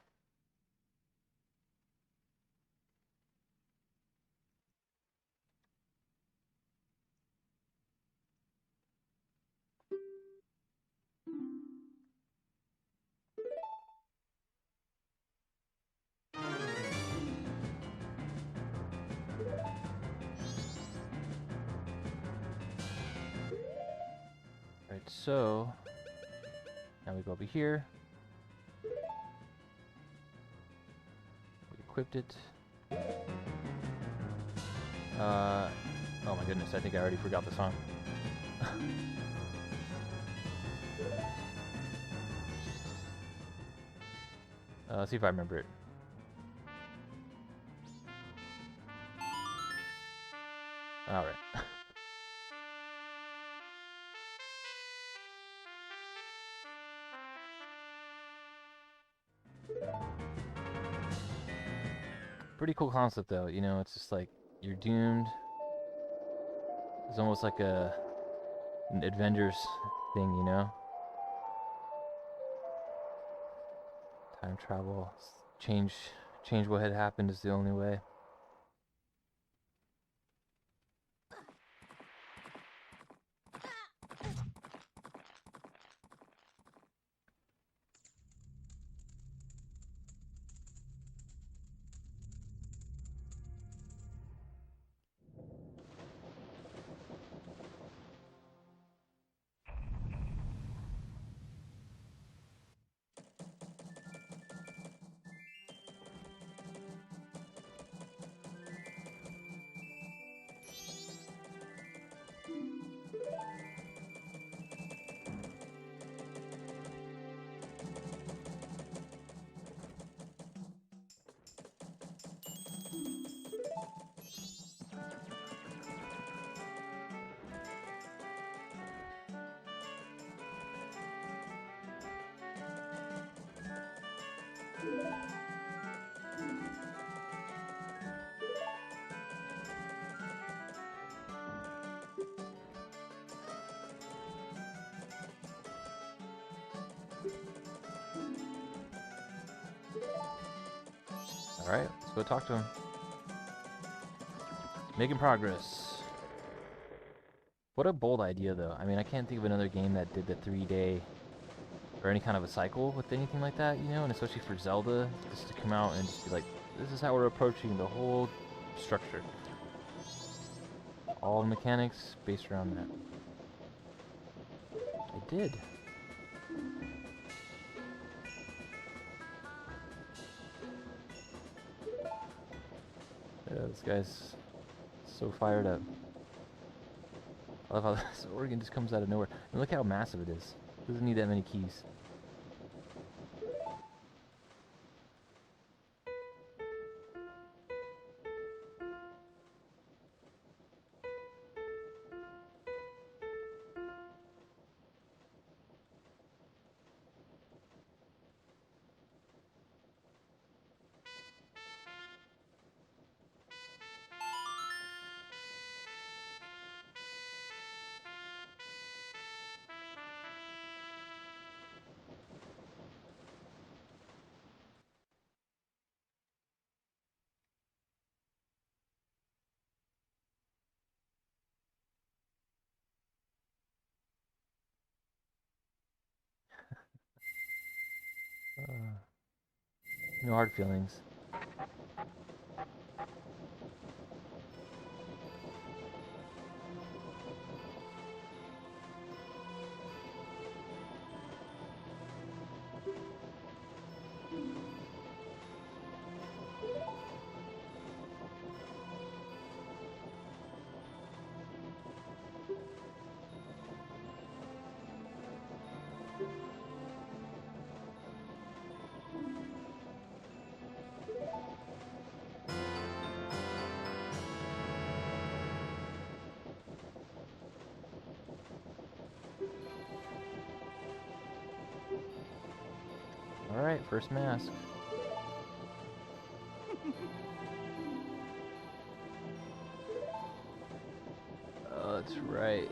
Alright, so now we go over here. We equipped it. Oh my goodness, I think I already forgot the song. Let's see if I remember it. Alright. Pretty cool concept though, you know, it's just like you're doomed. It's almost like an Avengers thing, you know? Time travel, change what had happened is the only way. Alright, let's go talk to him. Making progress. What a bold idea, though. I mean, I can't think of another game that did the 3-day or any kind of a cycle with anything like that, you know? And especially for Zelda, just to come out and just be like, this is how we're approaching the whole structure. All mechanics based around that. It did. Yeah, this guy's so fired up. I love how this organ just comes out of nowhere. And look how massive it is. It doesn't need that many keys. No hard feelings. Alright, first mask. Oh, that's right.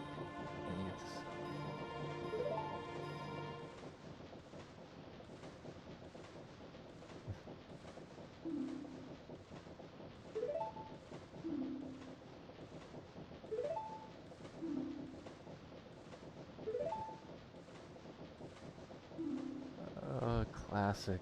Classic.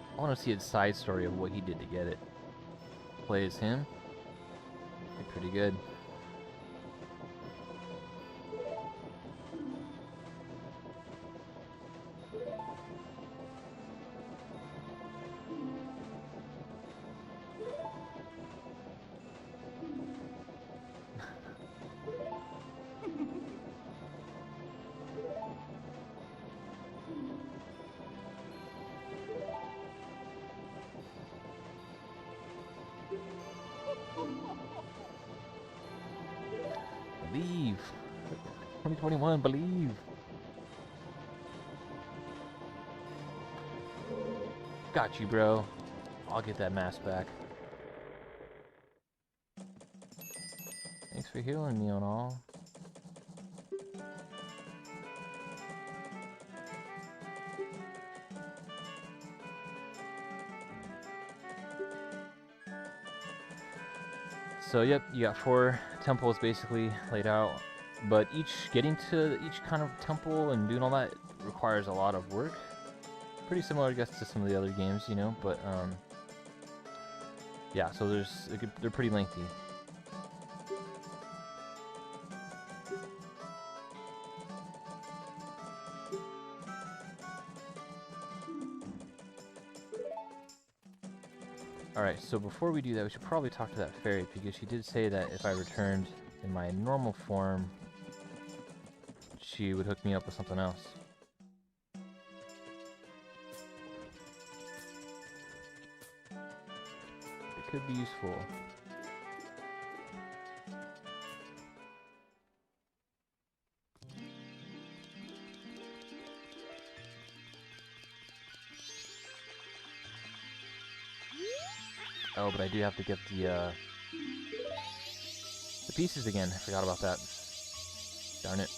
I want to see a side story of what he did to get it. Play as him. Be pretty good. Believe. 2021, believe. Got you, bro. I'll get that mask back. Thanks for healing me on all. So yep, you got 4 temples basically laid out, but getting to each kind of temple and doing all that requires a lot of work. Pretty similar, I guess, to some of the other games, you know, but yeah, so they're pretty lengthy. Alright, so before we do that, we should probably talk to that fairy, because she did say that if I returned in my normal form, she would hook me up with something else. It could be useful. Oh, but I do have to get the pieces again. I forgot about that. Darn it.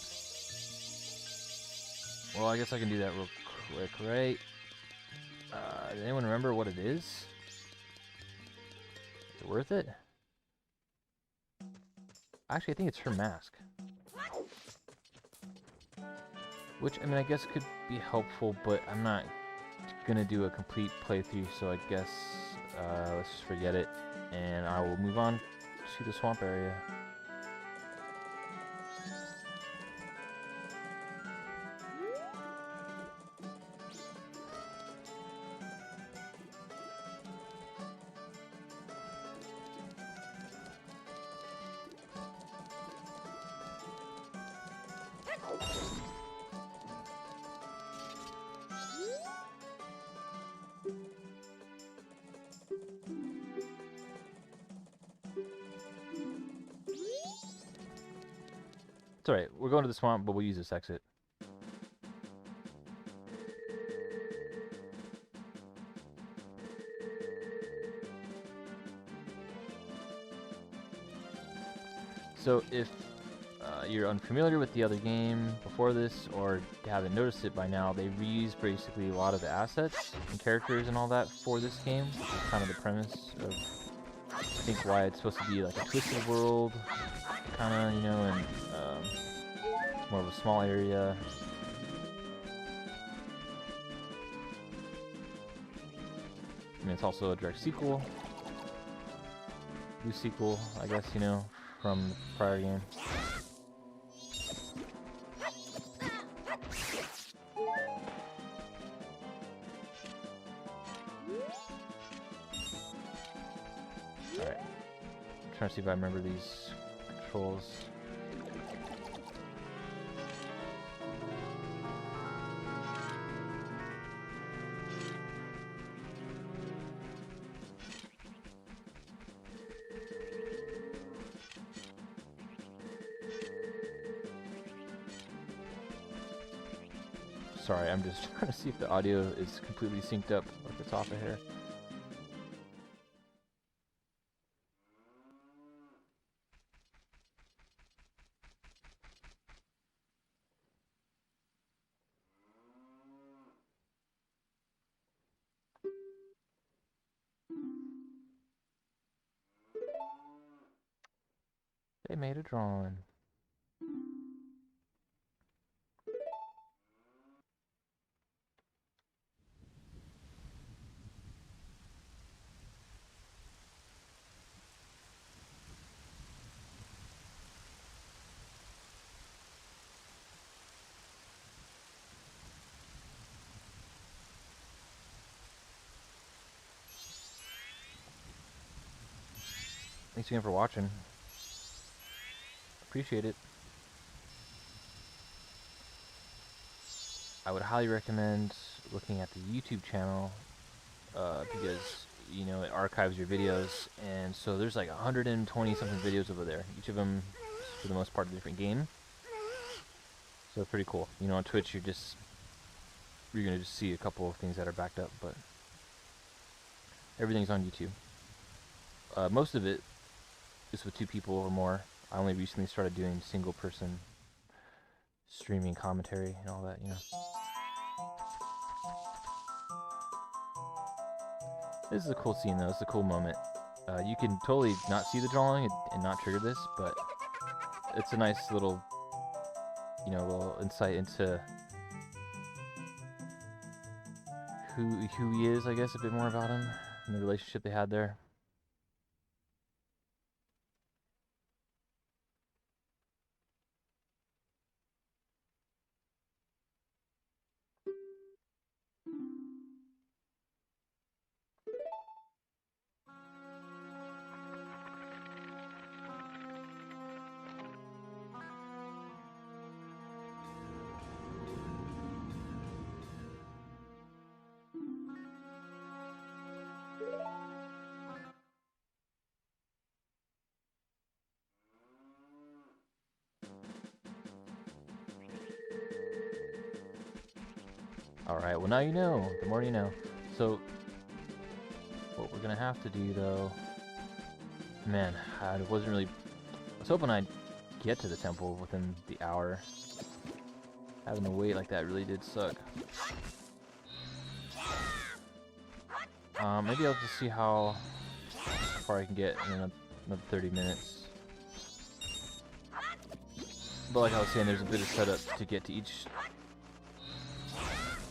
Well, I guess I can do that real quick, right? Does anyone remember what it is? Is it worth it? Actually, I think it's her mask. Which, I mean, I guess could be helpful, but I'm not gonna do a complete playthrough, so I guess let's just forget it, and I will move on to the swamp area. It's alright, we're going to the swamp, but we'll use this exit. So if you're unfamiliar with the other game before this, or haven't noticed it by now, they reuse basically a lot of the assets and characters and all that for this game. That's kind of the premise of, I think, why it's supposed to be like a twisted world, kind of, you know, and more of a small area. I mean, it's also a direct sequel. New sequel, I guess, you know, from the prior game. Alright. I'm trying to see if I remember these controls. Sorry, I'm just trying to see if the audio is completely synced up or if it's off of here. They made a drawing. Thanks again for watching. Appreciate it. I would highly recommend looking at the YouTube channel because, you know, it archives your videos, and so there's like 120 something videos over there. Each of them, for the most part, a different game. So pretty cool. You know, on Twitch, you're gonna just see a couple of things that are backed up, but everything's on YouTube. Most of it is with 2 people or more. I only recently started doing single person streaming commentary and all that, you know. This is a cool scene though, it's a cool moment. You can totally not see the drawing and not trigger this, but it's a nice little, you know, little insight into who he is, I guess, a bit more about him and the relationship they had there. Alright, well now you know. The more you know. So, what we're gonna have to do though... Man, I wasn't really... I was hoping I'd get to the temple within the hour. Having to wait like that really did suck. Maybe I'll just see how far I can get in another 30 minutes. But like I was saying, there's a bit of setup to get to each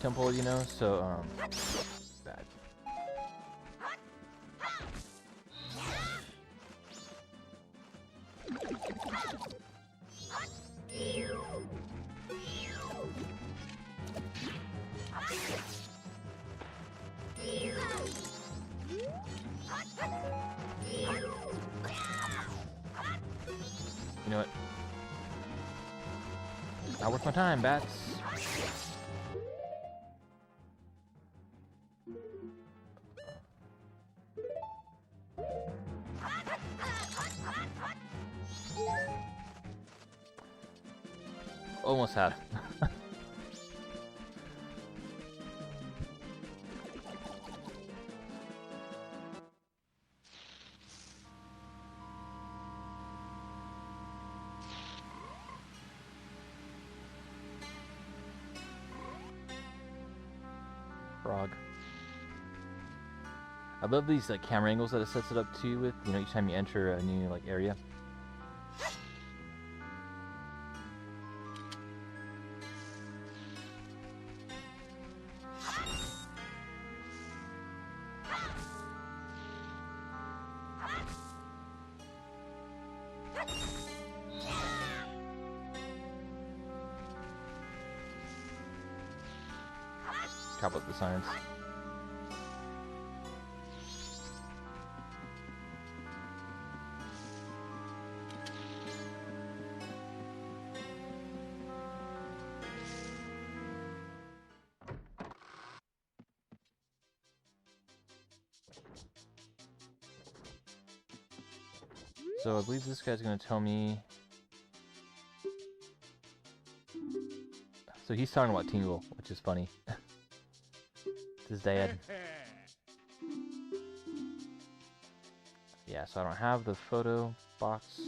temple, you know, so, bad. You know what? Not worth my time, bats. Almost had. Frog. I love these like camera angles that it sets it up to with, you know, each time you enter a new like area. chop up the signs. So I believe this guy's gonna tell me. So he's talking about Tingle, which is funny. It's his dad. Yeah, so I don't have the photo box.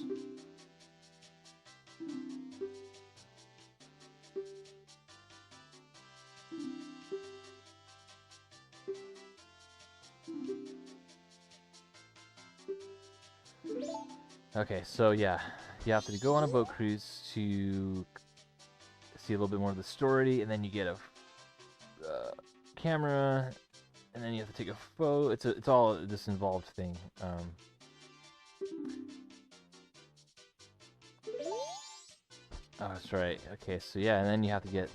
Okay, so yeah, you have to go on a boat cruise to see a little bit more of the story, and then you get a camera, and then you have to take a photo. It's all this involved thing. Oh, that's right. Okay, so yeah, and then you have to get.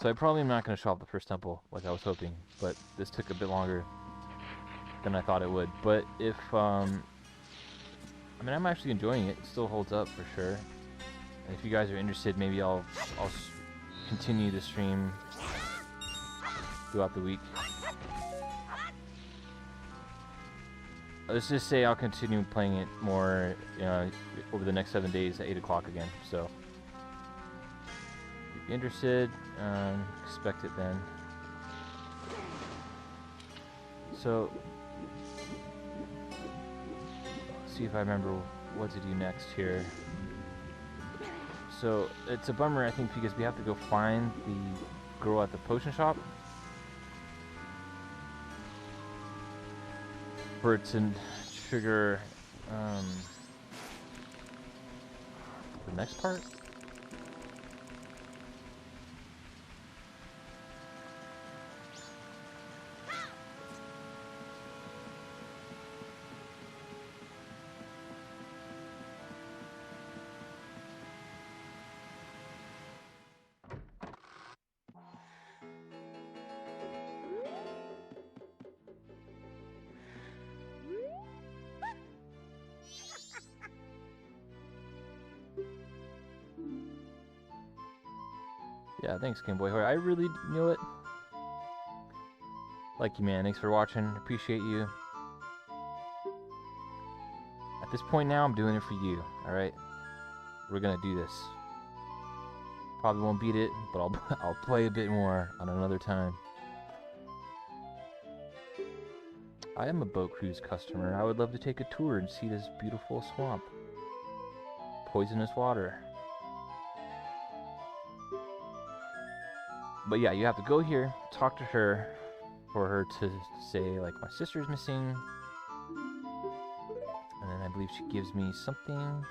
So I probably am not going to show off the first temple like I was hoping, but this took a bit longer than I thought it would. But if I mean, I'm actually enjoying it. It still holds up for sure. And if you guys are interested, maybe I'll continue the stream throughout the week. Let's just say I'll continue playing it more over the next 7 days at 8 o'clock again. So if you're interested, expect it then. So let's see if I remember what to do next here. So it's a bummer, I think, because we have to go find the girl at the potion shop for it to trigger the next part. Yeah, thanks, Game Boy Hoy. I really knew it. Like you, man. Thanks for watching. Appreciate you. At this point now, I'm doing it for you. Alright? We're gonna do this. Probably won't beat it, but I'll play a bit more on another time. I am a boat cruise customer. I would love to take a tour and see this beautiful swamp. Poisonous water. But yeah, you have to go here, talk to her, for her to say, like, my sister's missing. And then I believe she gives me something.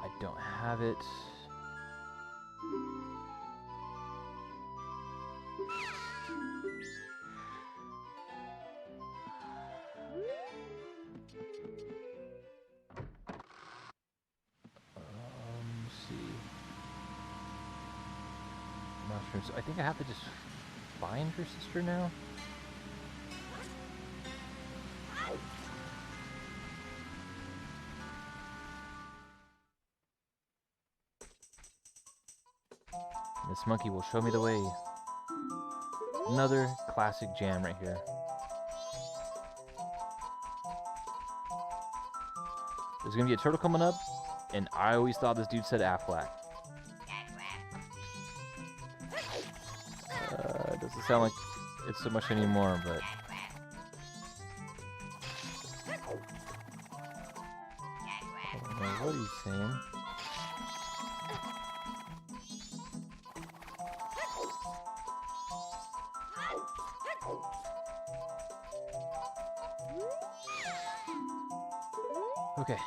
I don't have it. Let's see. Mushrooms. I think I have to just find her sister now. This monkey will show me the way. Another classic jam right here. There's gonna be a turtle coming up, and I always thought this dude said Aflac. It doesn't sound like it's so much anymore, but... I don't know what he's saying. Okay.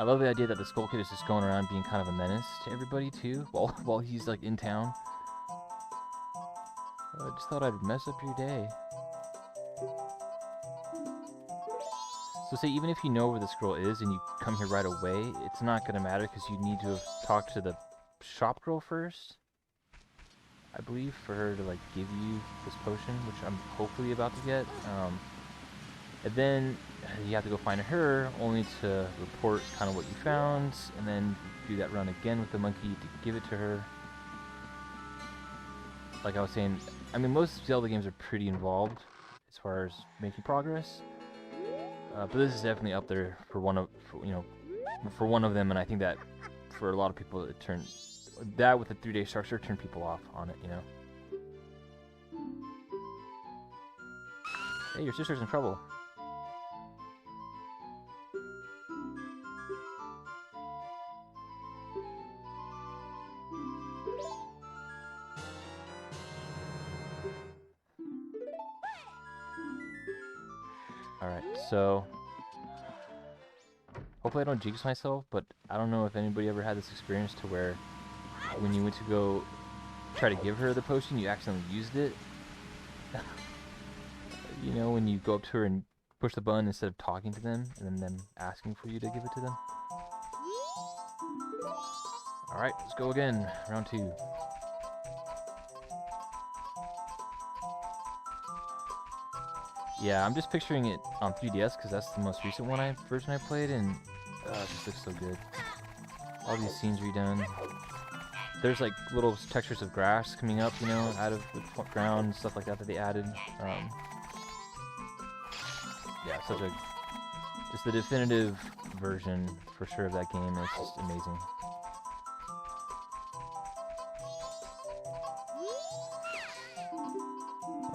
I love the idea that the Skull Kid is just going around being kind of a menace to everybody too, while he's like in town. I just thought I'd mess up your day. So say even if you know where the scroll is and you come here right away, it's not gonna matter because you need to have talked to the shop girl first, I believe, for her to like give you this potion, which I'm hopefully about to get. And then you have to go find her, only to report kind of what you found, and then do that run again with the monkey to give it to her. Like I was saying, I mean, most Zelda games are pretty involved as far as making progress, but this is definitely up there for one of them, and I think that for a lot of people, it turned that with the 3-day structure turned people off on it, you know. Hey, your sister's in trouble. Alright, so hopefully I don't jinx myself, but I don't know if anybody ever had this experience to where when you went to go try to give her the potion, you accidentally used it. You know, when you go up to her and push the button instead of talking to them, and then them asking for you to give it to them. Alright, let's go again. Round 2. Yeah, I'm just picturing it on 3DS because that's the most recent version I played, and it just looks so good. All these scenes redone. There's like little textures of grass coming up, you know, out of the ground and stuff like that they added. Yeah, just the definitive version for sure of that game. It's just amazing.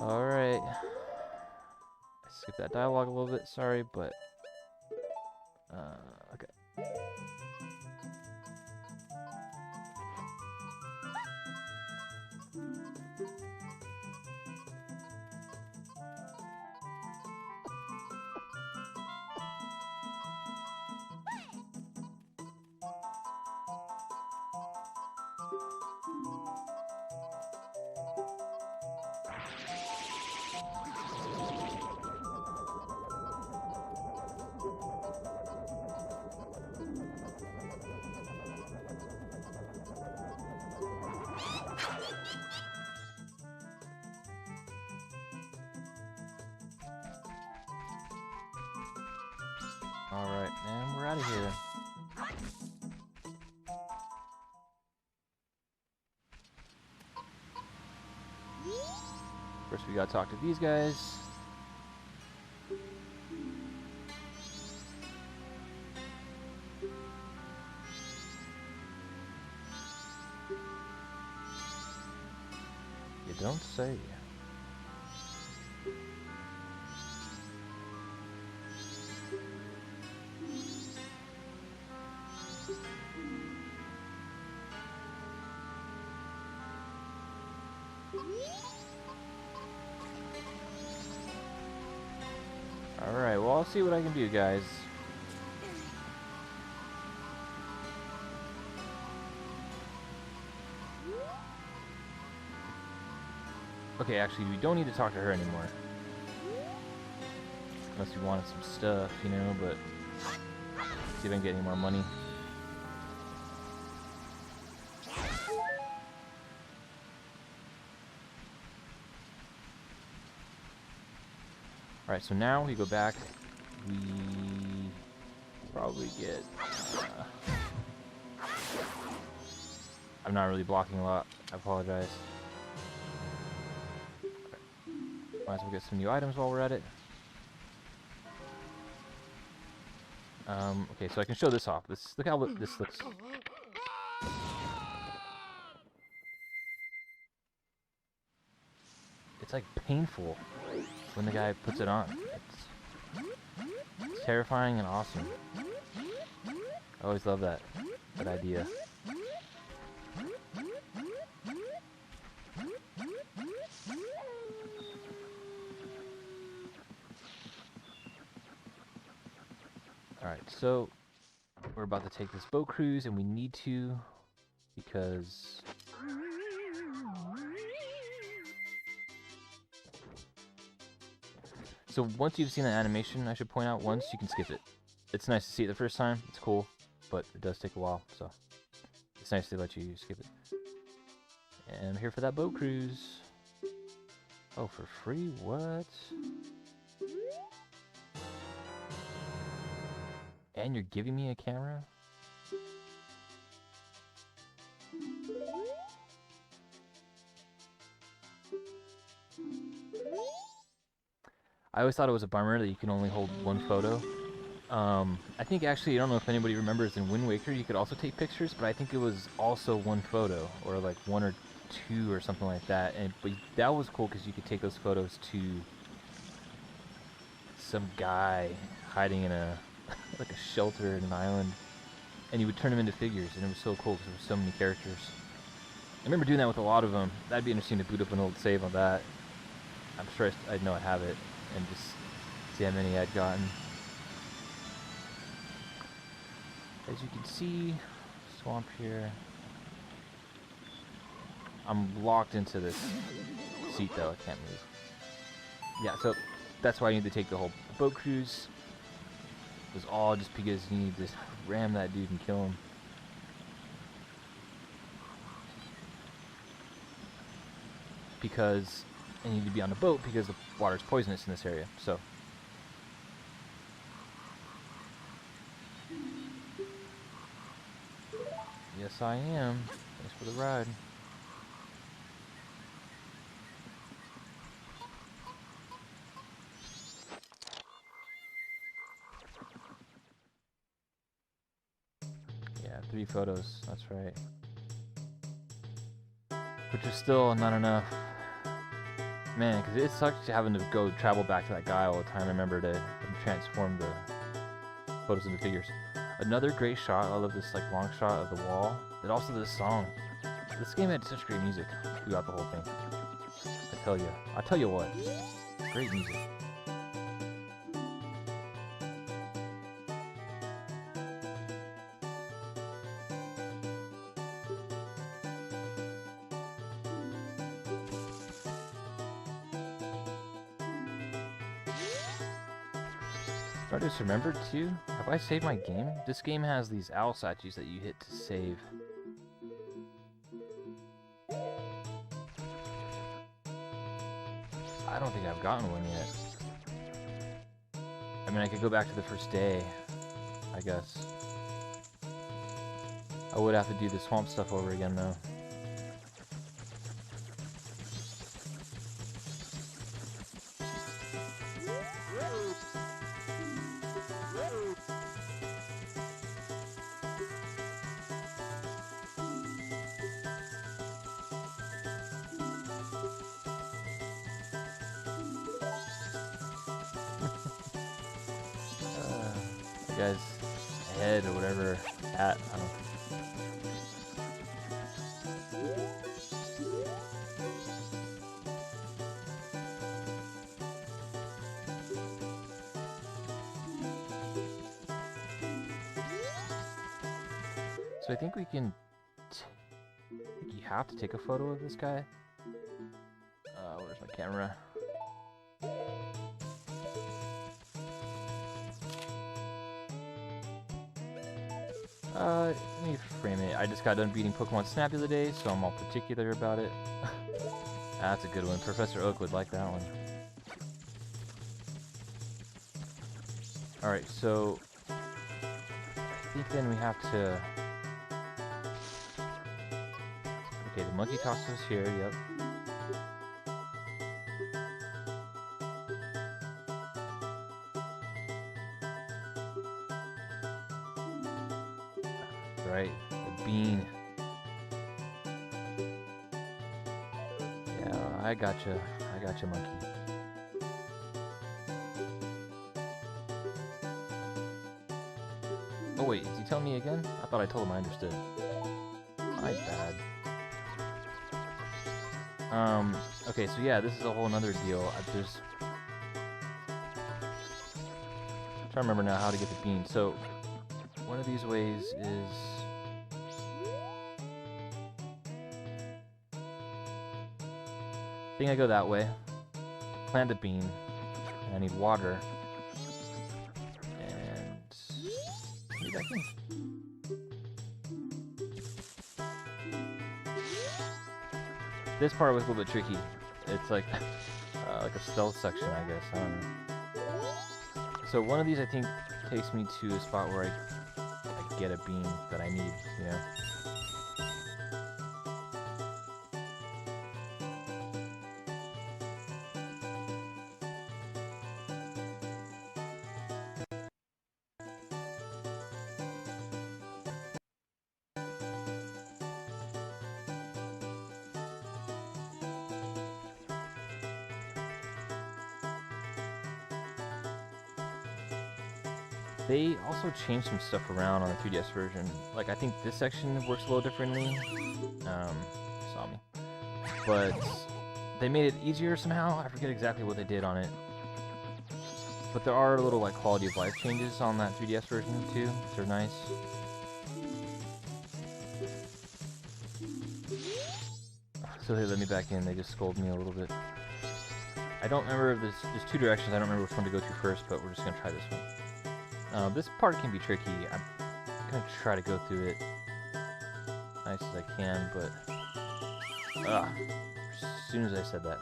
Alright. I skipped that dialogue a little bit, sorry, but okay. Alright, and we're out of here. First we gotta talk to these guys. You don't say. Alright, well, I'll see what I can do, guys. Okay, actually, we don't need to talk to her anymore. Unless we wanted some stuff, you know, but... see if I can get any more money. Alright, so now we go back. We probably get... I'm not really blocking a lot. I apologize. Might as well get some new items while we're at it. Okay, so I can show this off. Look how this looks. It's like painful when the guy puts it on. It's terrifying and awesome. I always love that idea. Alright, so we're about to take this boat cruise, and we need to, because so once you've seen the animation, I should point out, once you can skip it. It's nice to see it the first time, it's cool, but it does take a while, so it's nice to let you skip it. And I'm here for that boat cruise. Oh, for free? What? And you're giving me a camera? I always thought it was a bummer that you can only hold one photo. I think actually, I don't know if anybody remembers, in Wind Waker you could also take pictures, but I think it was also one photo, or like one or two or something like that. But that was cool because you could take those photos to some guy hiding in a like a shelter in an island, and you would turn them into figures, and it was so cool because there were so many characters. I remember doing that with a lot of them. That'd be interesting to boot up an old save on that. I'm sure I'd know I have it, and just see how many I'd gotten. As you can see, swamp here. I'm locked into this seat though, I can't move. Yeah, so that's why I need to take the whole boat cruise. It was all just because you need to ram that dude and kill him. Because I need to be on the boat because the water's poisonous in this area, so. Yes, I am. Thanks for the ride. Yeah, 3 photos, that's right. Which is still not enough. Man, because it sucks having to go travel back to that guy all the time. I remember to transform the photos into figures. Another great shot. I love this like long shot of the wall, but also this song. This game had such great music throughout the whole thing. I tell you what, great music. I just remembered too, have I saved my game? This game has these owl statues that you hit to save. I don't think I've gotten one yet. I mean, I could go back to the first day, I guess. I would have to do the swamp stuff over again though. Guy's head or whatever, hat, I don't know. So I think we can, I think you have to take a photo of this guy. Where's my camera? Let me frame it. I just got done beating Pokemon Snap the other day, so I'm all particular about it. That's a good one. Professor Oak would like that one. Alright, so I think then we have to... Okay, the monkey toss is here, yep. Right, the bean. Yeah, I gotcha, monkey. Oh wait, is he telling me again? I thought I told him I understood. My bad. Okay, so yeah, this is a whole nother deal. I'm trying to remember now how to get the bean. So, one of of these ways is... I think I go that way. Plant the bean. And I need water. And... Maybe back in. This part was a little bit tricky. It's like a stealth section, I guess. I don't know. So one of these, I think, takes me to a spot where I get a bean that I need, you know? They also changed some stuff around on the 3DS version. Like, I think this section works a little differently. Saw me. But they made it easier somehow. I forget exactly what they did on it. But there are little, like, quality of life changes on that 3DS version, too. They're nice. So they let me back in. They just scolded me a little bit. I don't remember if there's two directions. I don't remember which one to go to first, but we're just going to try this one. This part can be tricky. I'm gonna try to go through it nice as I can, but as soon as I said that.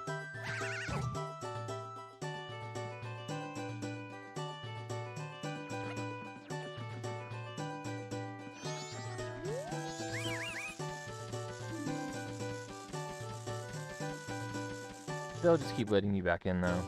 They'll just keep letting you back in, though.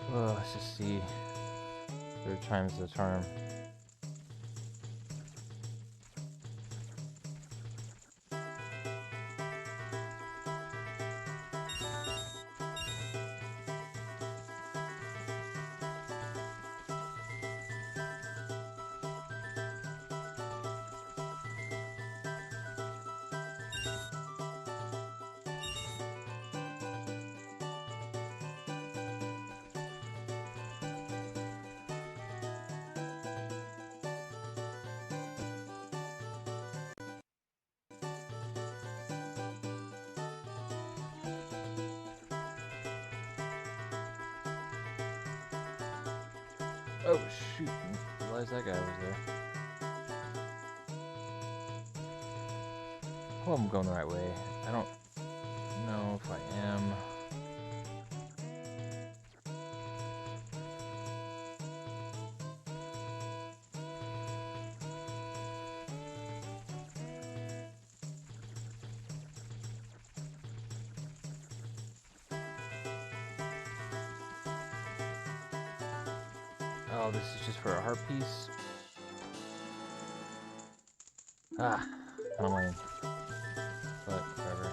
Let's just see. Third time's the charm. Oh shoot, I didn't realize that guy was there. Oh, I'm going the right way. I don't know if I am. Oh, this is just for a heart piece. Ah, I'm lame. But whatever.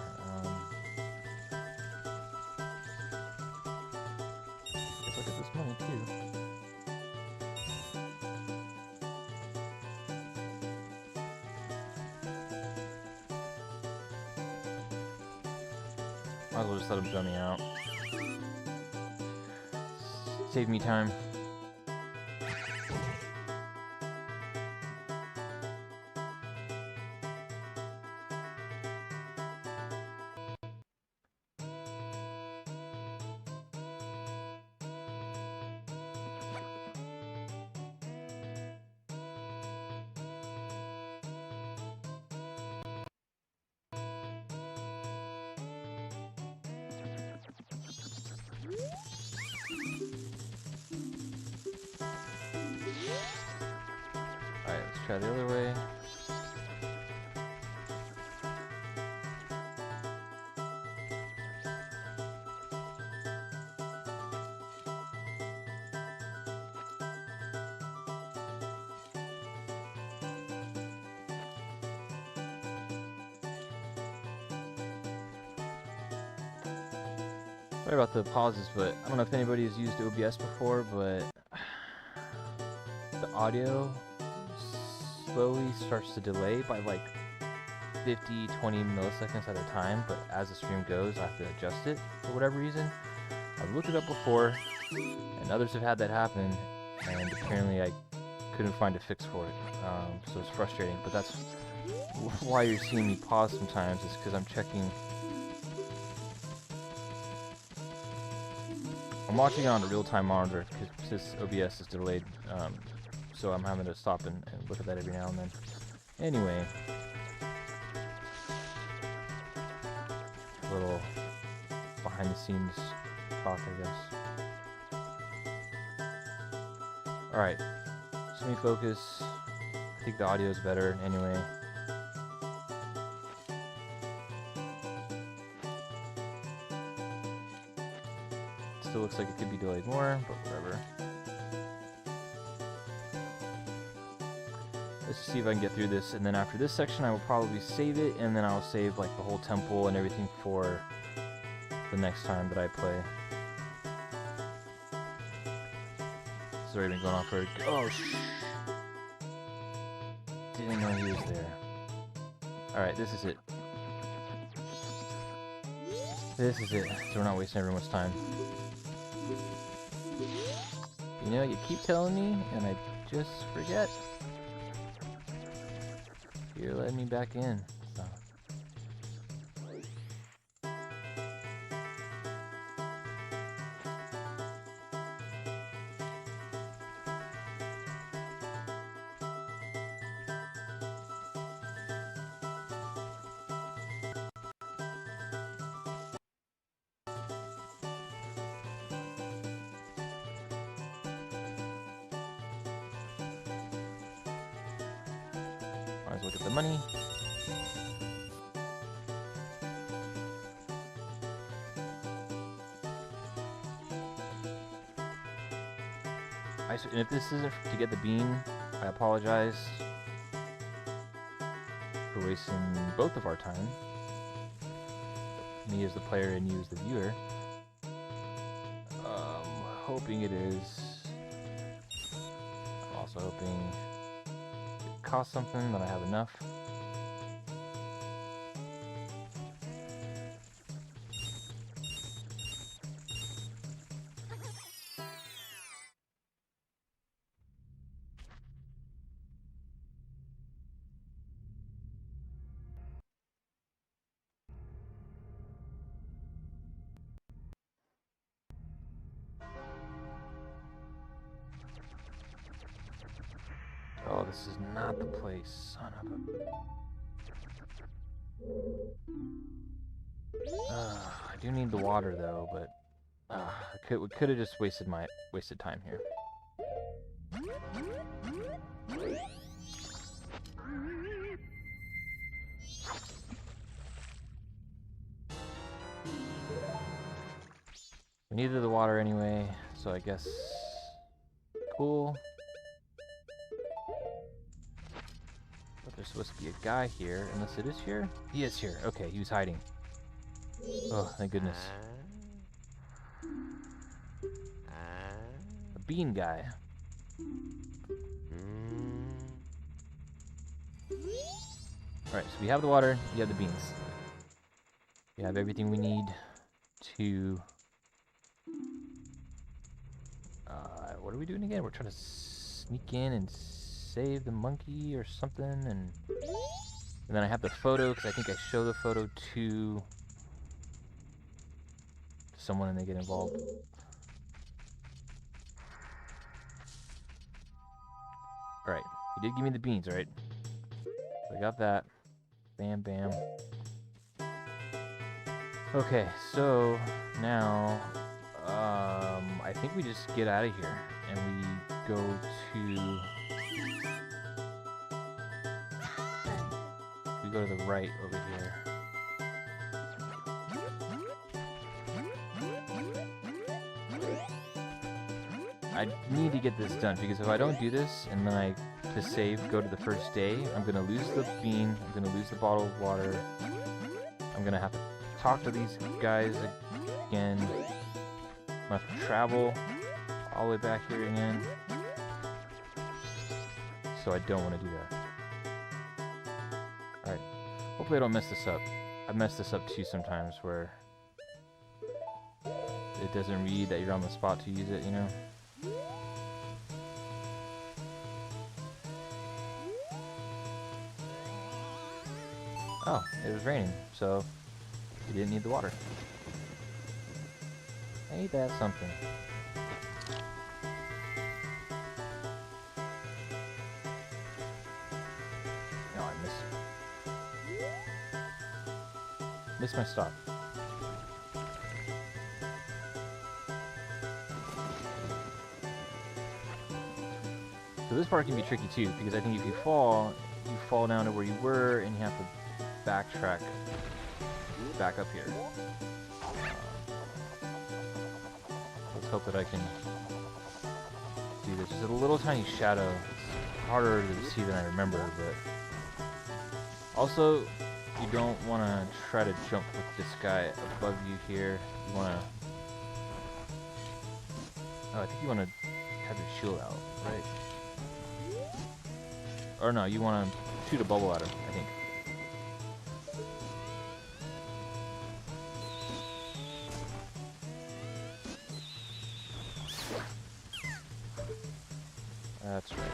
Let's look at this money too. Might as well just let him dummy out. Save me time. Alright, let's try the other way. Sorry about the pauses, but I don't know if anybody has used OBS before, but the audio slowly starts to delay by like 50, 20 milliseconds at a time, but as the stream goes, I have to adjust it for whatever reason. I've looked it up before, and others have had that happen, and apparently I couldn't find a fix for it, so it's frustrating, but that's why you're seeing me pause sometimes, is because I'm checking. I'm watching it on a real-time monitor, because this OBS is delayed, so I'm having to stop and look at that every now and then. Anyway. A little behind-the-scenes talk, I guess. Alright, so let me focus. I think the audio is better anyway. Still looks like it could be delayed more, but whatever. Let's see if I can get through this, and then after this section I will probably save it, and then I'll save like the whole temple and everything for the next time that I play. It's already been going on for... Oh, didn't know he was there. Alright, this is it. This is it, so we're not wasting everyone's time. You know, you keep telling me, and I just forget. You're letting me back in, so. Might as well get the money. And if this isn't to get the bean, I apologize for wasting both of our time. Me as the player and you as the viewer. Hoping it is. I'm also hoping it costs something, that I have enough. Oh, this is not the place, son of a... I do need the water though, but we could have just wasted time here. We needed the water anyway, so I guess cool. But there's supposed to be a guy here, unless it is here? He is here. Okay, he was hiding. Oh, thank goodness. A bean guy. Alright, so we have the water, we have the beans. We have everything we need to... what are we doing again? We're trying to sneak in and save the monkey or something, and then I have the photo, because I think I show the photo to someone and they get involved. Alright, he did give me the beans, right? So I got that. Bam, bam. Okay, so now I think we just get out of here and we go to... We go to the right over here. I need to get this done, because if I don't do this and then I, to save, go to the first day, I'm gonna lose the bean, I'm gonna lose the bottle of water, I'm gonna have to talk to these guys again. I'm gonna have to travel all the way back here again. So I don't want to do that. Alright. Hopefully I don't mess this up. I've messed this up too sometimes where it doesn't read that you're on the spot to use it, you know? Oh, it was raining, so you didn't need the water. Ain't that something? No, I missed my stop. So this part can be tricky too, because I think if you fall down to where you were, and you have to backtrack back up here. Let's hope that I can do this. Just a little tiny shadow. It's harder to see than I remember, but also you don't want to try to jump with this guy above you here. You want to... Oh, I think you want to have your shield out, right? Or no, you want to shoot a bubble at him, I think. That's right.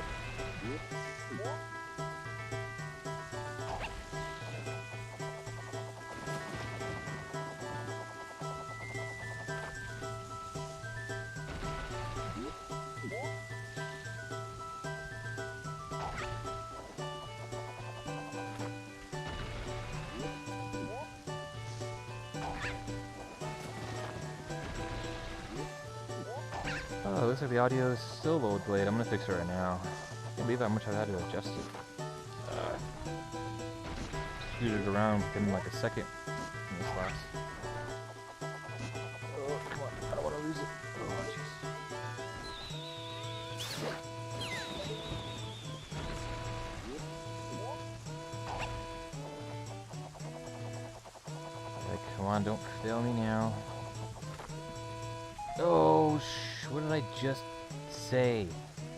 Oh, it looks like the audio is still a little delayed. I'm gonna fix it right now. I can't believe how much I've had to adjust it. Scooted around within like a second in this last. Oh, come on. I don't want to lose it. Oh, jeez. Like, come on, don't fail me now. Oh, what did I just say?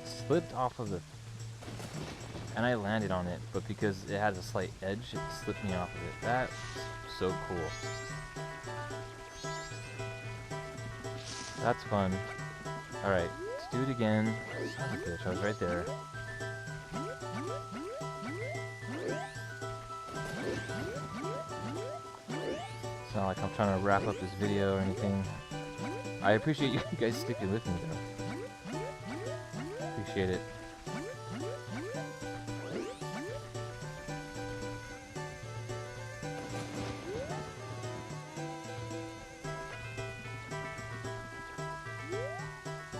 Slipped off of the... And I landed on it, but because it has a slight edge, it slipped me off of it. That's so cool. That's fun. Alright, let's do it again. Son of a bitch, I was right there. It's not like I'm trying to wrap up this video or anything. I appreciate you guys sticking with me, though. Appreciate it.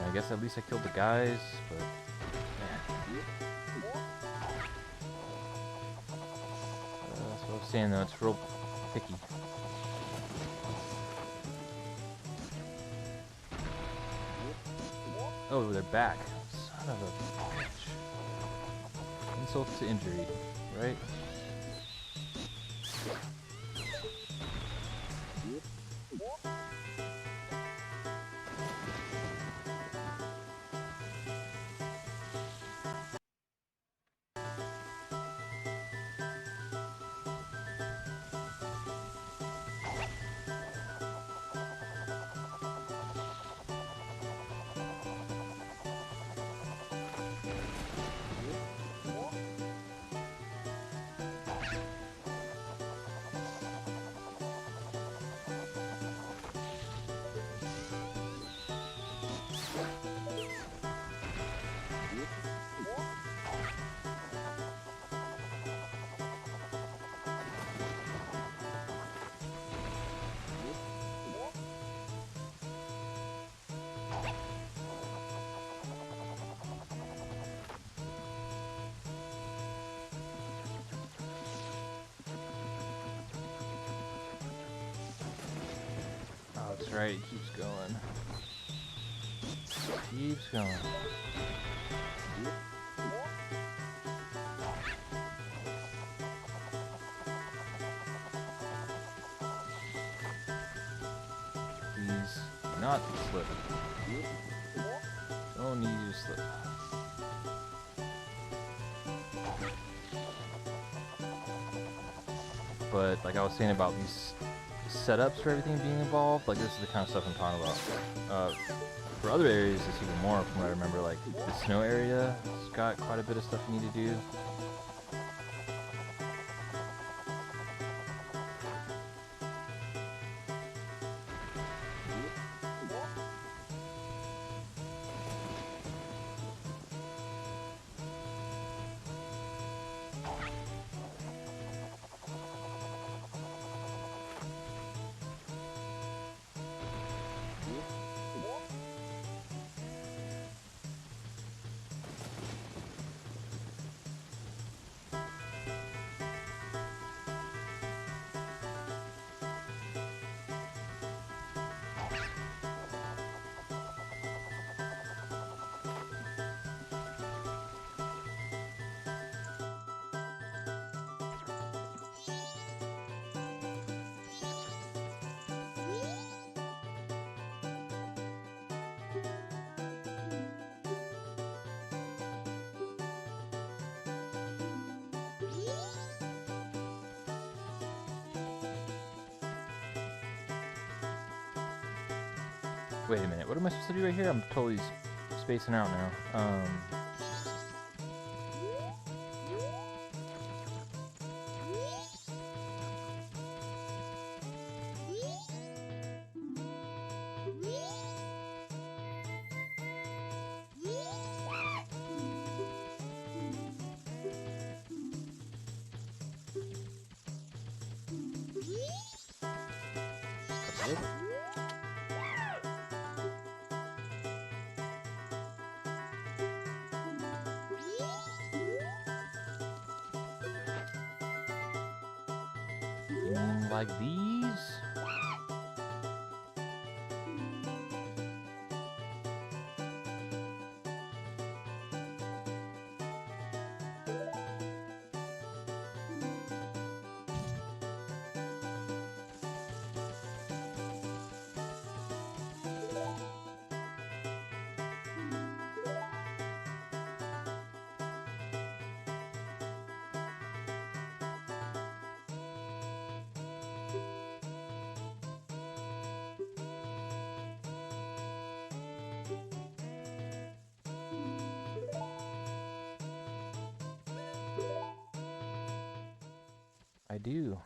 I guess at least I killed the guys, but man. That's what I was saying, though. It's real picky. Oh, they're back. Son of a bitch. Insult to injury, right? That's right, it keeps going. Keeps going. Please not slip. Don't need you to slip. But like I was saying about these setups for everything being involved, like this is the kind of stuff I'm talking about. For other areas, it's even more from what I remember. Like the snow area, it's got quite a bit of stuff you need to do. Wait a minute, what am I supposed to do right here? I'm totally spacing out now. Like these? I do.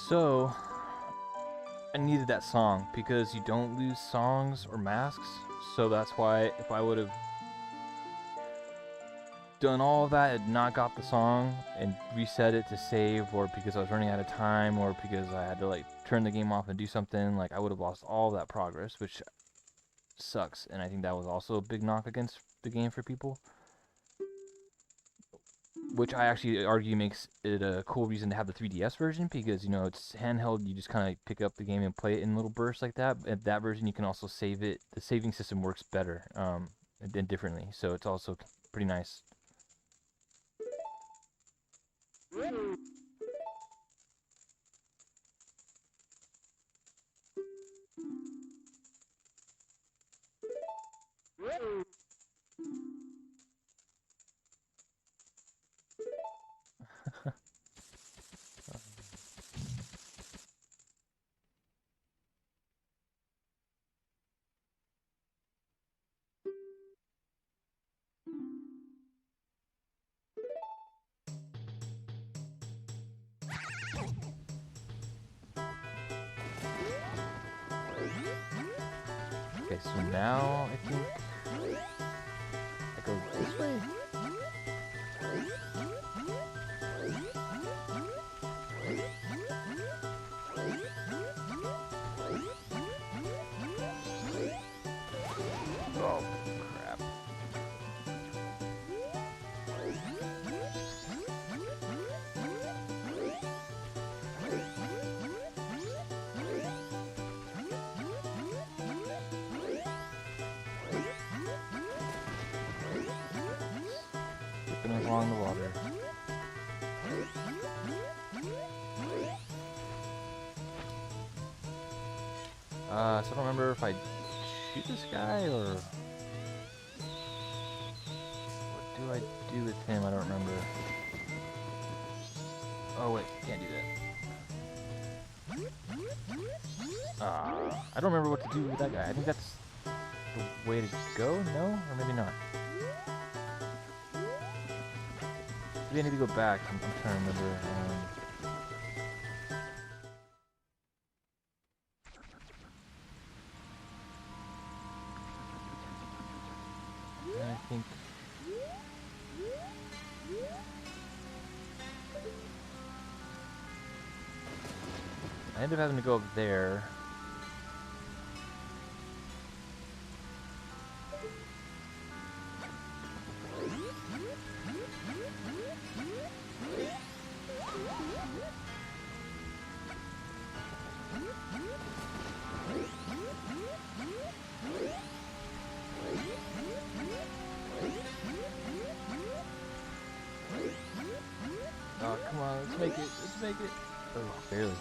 So, I needed that song because you don't lose songs or masks. So that's why if I would have done all of that and not got the song and reset it to save, or because I was running out of time, or because I had to like turn the game off and do something, like I would have lost all that progress, which sucks. And I think that was also a big knock against the game for people, which I actually argue makes it a cool reason to have the 3DS version, because you know it's handheld, you just kind of pick up the game and play it in little bursts like that. And that version you can also save it, the saving system works better and differently, so it's also pretty nice. Okay, so now I think I go this way. Oh, crap. Skipping along the water. So I don't remember if I shoot this guy or what do I do with him? I don't remember. Oh wait, can't do that. I don't remember what to do with that guy. I think that's the way to go? No? Or maybe not. Maybe I need to go back. I'm trying to remember. I think... I ended up having to go up there. Oh, come on, let's make it, let's make it. Oh, barely.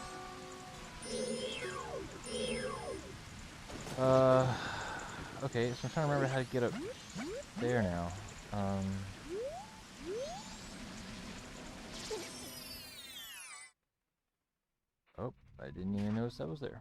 Okay, so I'm trying to remember how to get up there now. Oh, I didn't even notice that was there.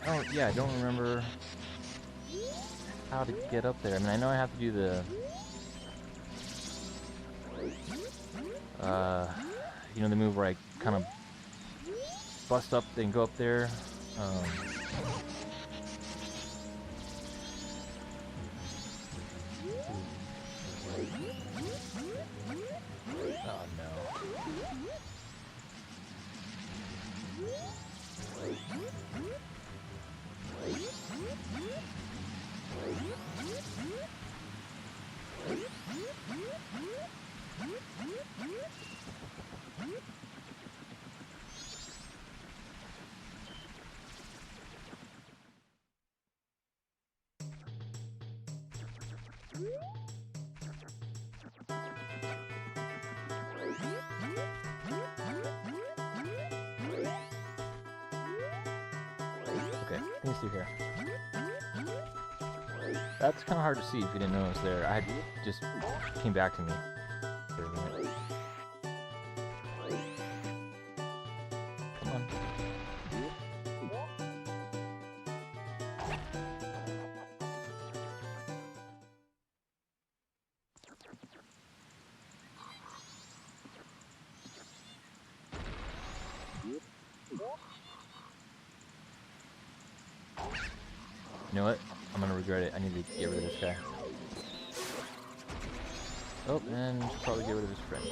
Oh, yeah, I don't remember how to get up there. I mean, I know I have to do the... you know, the move where I kind of bust up and go up there. Oh, no. Okay, things through here. That's kind of hard to see if you didn't know it was there. I just came back to me for a minute. Come on. You know what? I'm gonna regret it. I need to get rid of this guy. Oh, and should probably get rid of his friends.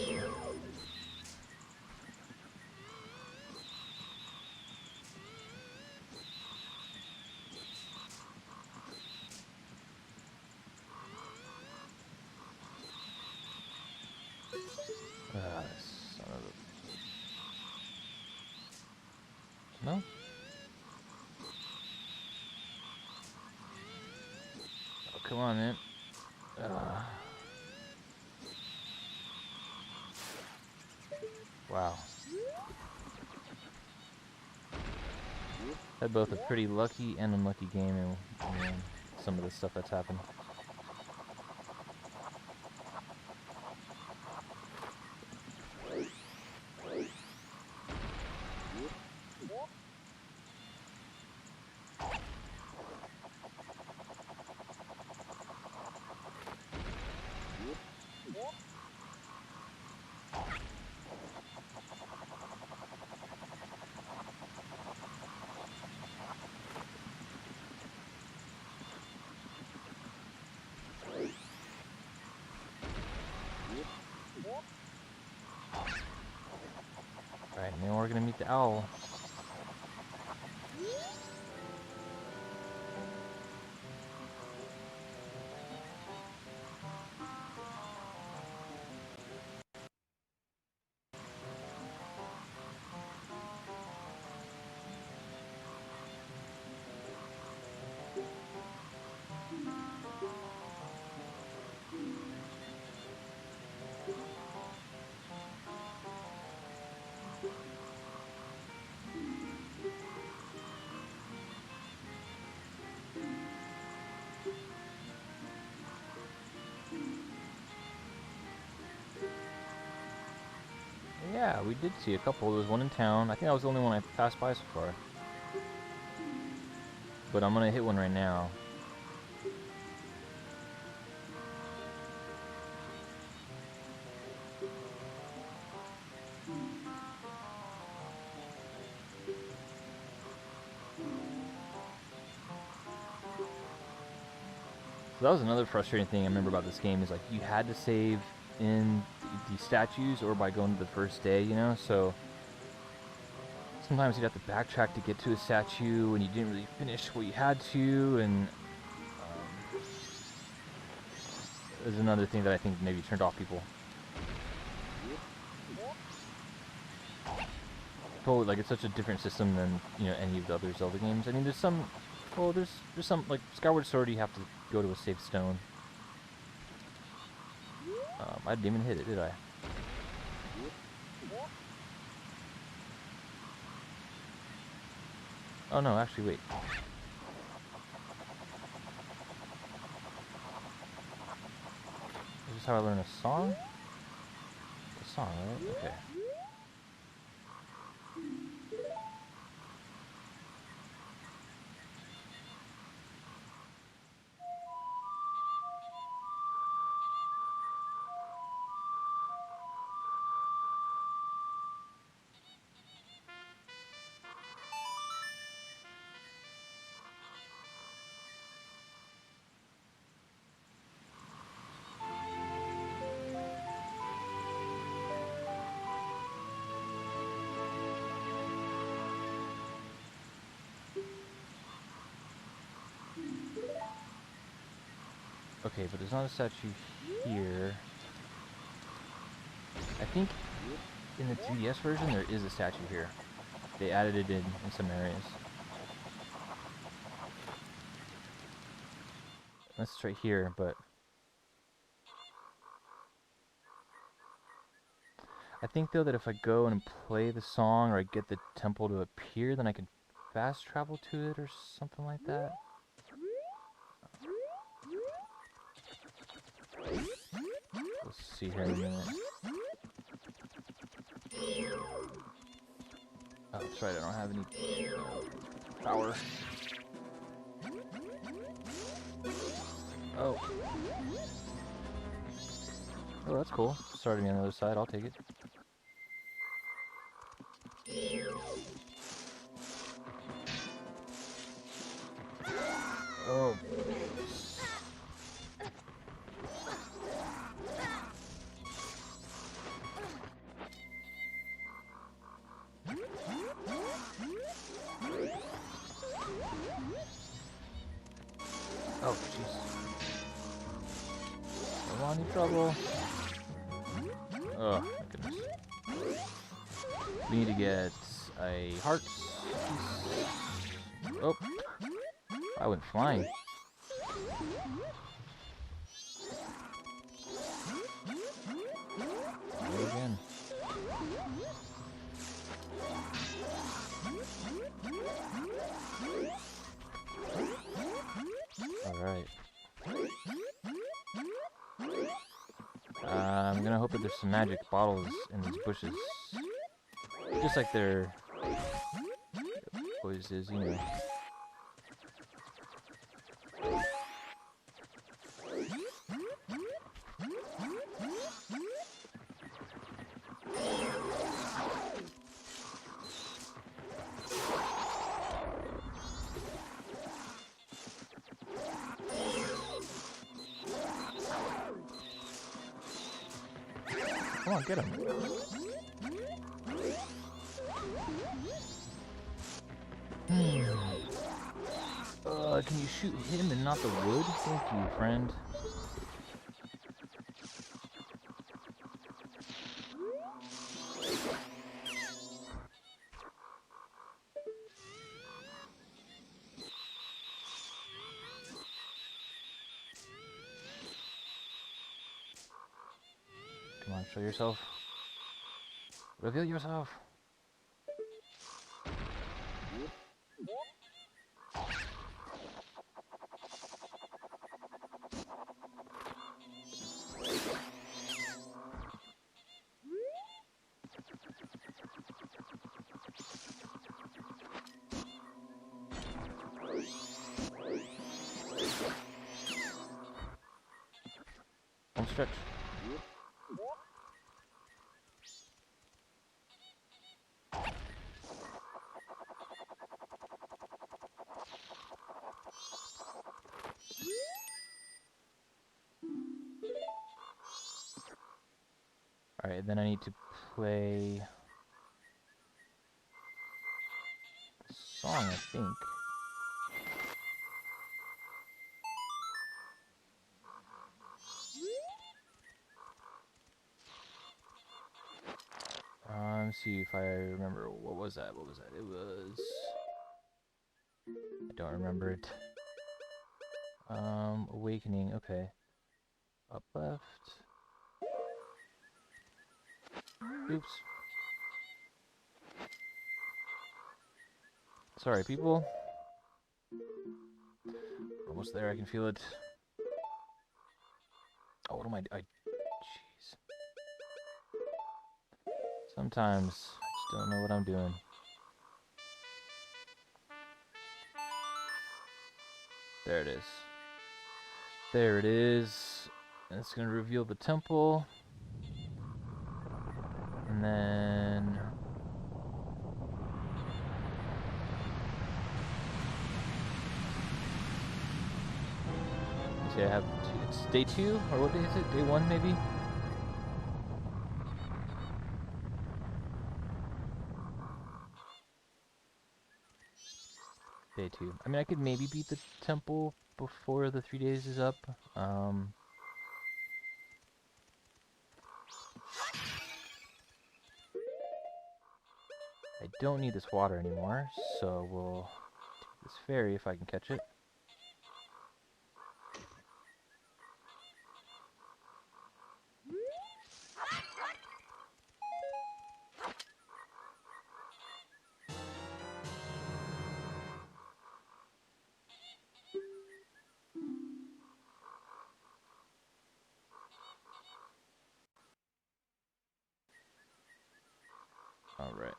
Son of a... No? Oh, come on, man. Wow. Had both a pretty lucky and unlucky game in some of the stuff that's happened. Alright, now we're gonna meet the owl. Yeah, we did see a couple. There was one in town. I think that was the only one I passed by so far. But I'm gonna hit one right now. So that was another frustrating thing I remember about this game is like you had to save in the statues or by going to the first day, you know? So sometimes you'd have to backtrack to get to a statue and you didn't really finish what you had to, and there's another thing that I think maybe turned off people. Totally, like it's such a different system than, you know, any of the other Zelda games. I mean, there's some, well, there's some, like Skyward Sword, you have to go to a safe stone. I didn't even hit it, did I? Oh no, actually, wait. Is this how I learn a song? A song, right? Okay. Okay, but there's not a statue here. I think in the 3DS version there is a statue here. They added it in some areas. That's right here, but I think though that if I go and play the song or I get the temple to appear, then I can fast travel to it or something like that. We'll see here in a minute. Oh, that's right, I don't have any power. Oh. Oh, that's cool. Starting on the other side, I'll take it. Oh. Oh, jeez. I'm on in trouble. Oh, my goodness. We need to get a heart. Oh. I went flying. Go again. I'm gonna hope that there's some magic bottles in these bushes. Just like there always is, you know. Come on, get him. Can you shoot him and not the wood? Thank you, friend. Come on, show yourself. Reveal yourself. Home stretch. Alright, then I need to play a song, I think. Let's see if I remember. What was that? What was that? It was... I don't remember it. Awakening. Okay. Up left. Oops. Sorry, people. Almost there. I can feel it. Oh, what am I... Jeez. Sometimes I just don't know what I'm doing. There it is. There it is. And it's going to reveal the temple. And then... You see I have... It's day 2? Or what day is it? Day 1 maybe? Day 2. I mean, I could maybe beat the temple before the 3 days is up. I don't need this water anymore, so we'll take this ferry if I can catch it. Alright.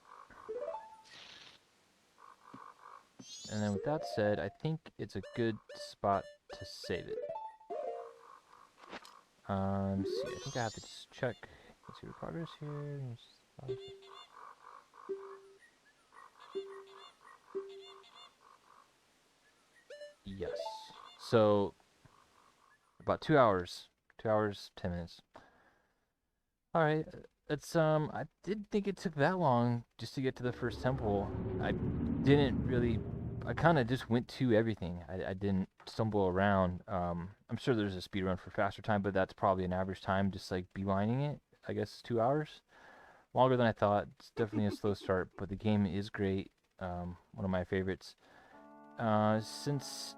And then with that said, I think it's a good spot to save it. Let's see, I think I have to just check. Let's see the progress here. Yes. So, about 2 hours. 2 hours, 10 minutes. Alright, it's, I didn't think it took that long just to get to the first temple. I didn't really... I kind of just went to everything. I didn't stumble around. I'm sure there's a speed run for faster time, but that's probably an average time, just like beelining it. I guess 2 hours. Longer than I thought. It's definitely a slow start, but the game is great. One of my favorites. Since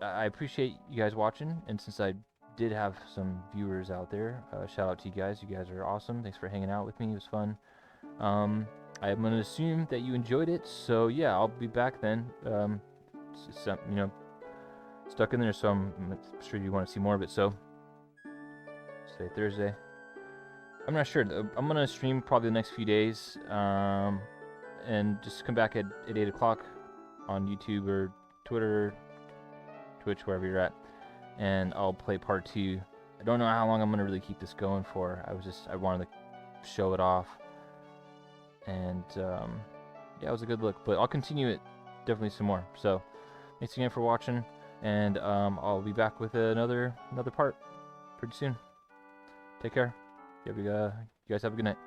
I appreciate you guys watching, and since I did have some viewers out there, shout out to you guys. You guys are awesome. Thanks for hanging out with me. It was fun. I'm going to assume that you enjoyed it, so yeah, I'll be back then. You know, stuck in there, so I'm sure you want to see more of it. So, say Thursday. I'm not sure. I'm gonna stream probably the next few days, and just come back at 8 o'clock on YouTube or Twitter, Twitch, wherever you're at, and I'll play part 2. I don't know how long I'm gonna really keep this going for. I wanted to show it off, and yeah, it was a good look. But I'll continue it definitely some more. So thanks again for watching, and I'll be back with another part pretty soon. Take care. You guys have a good night.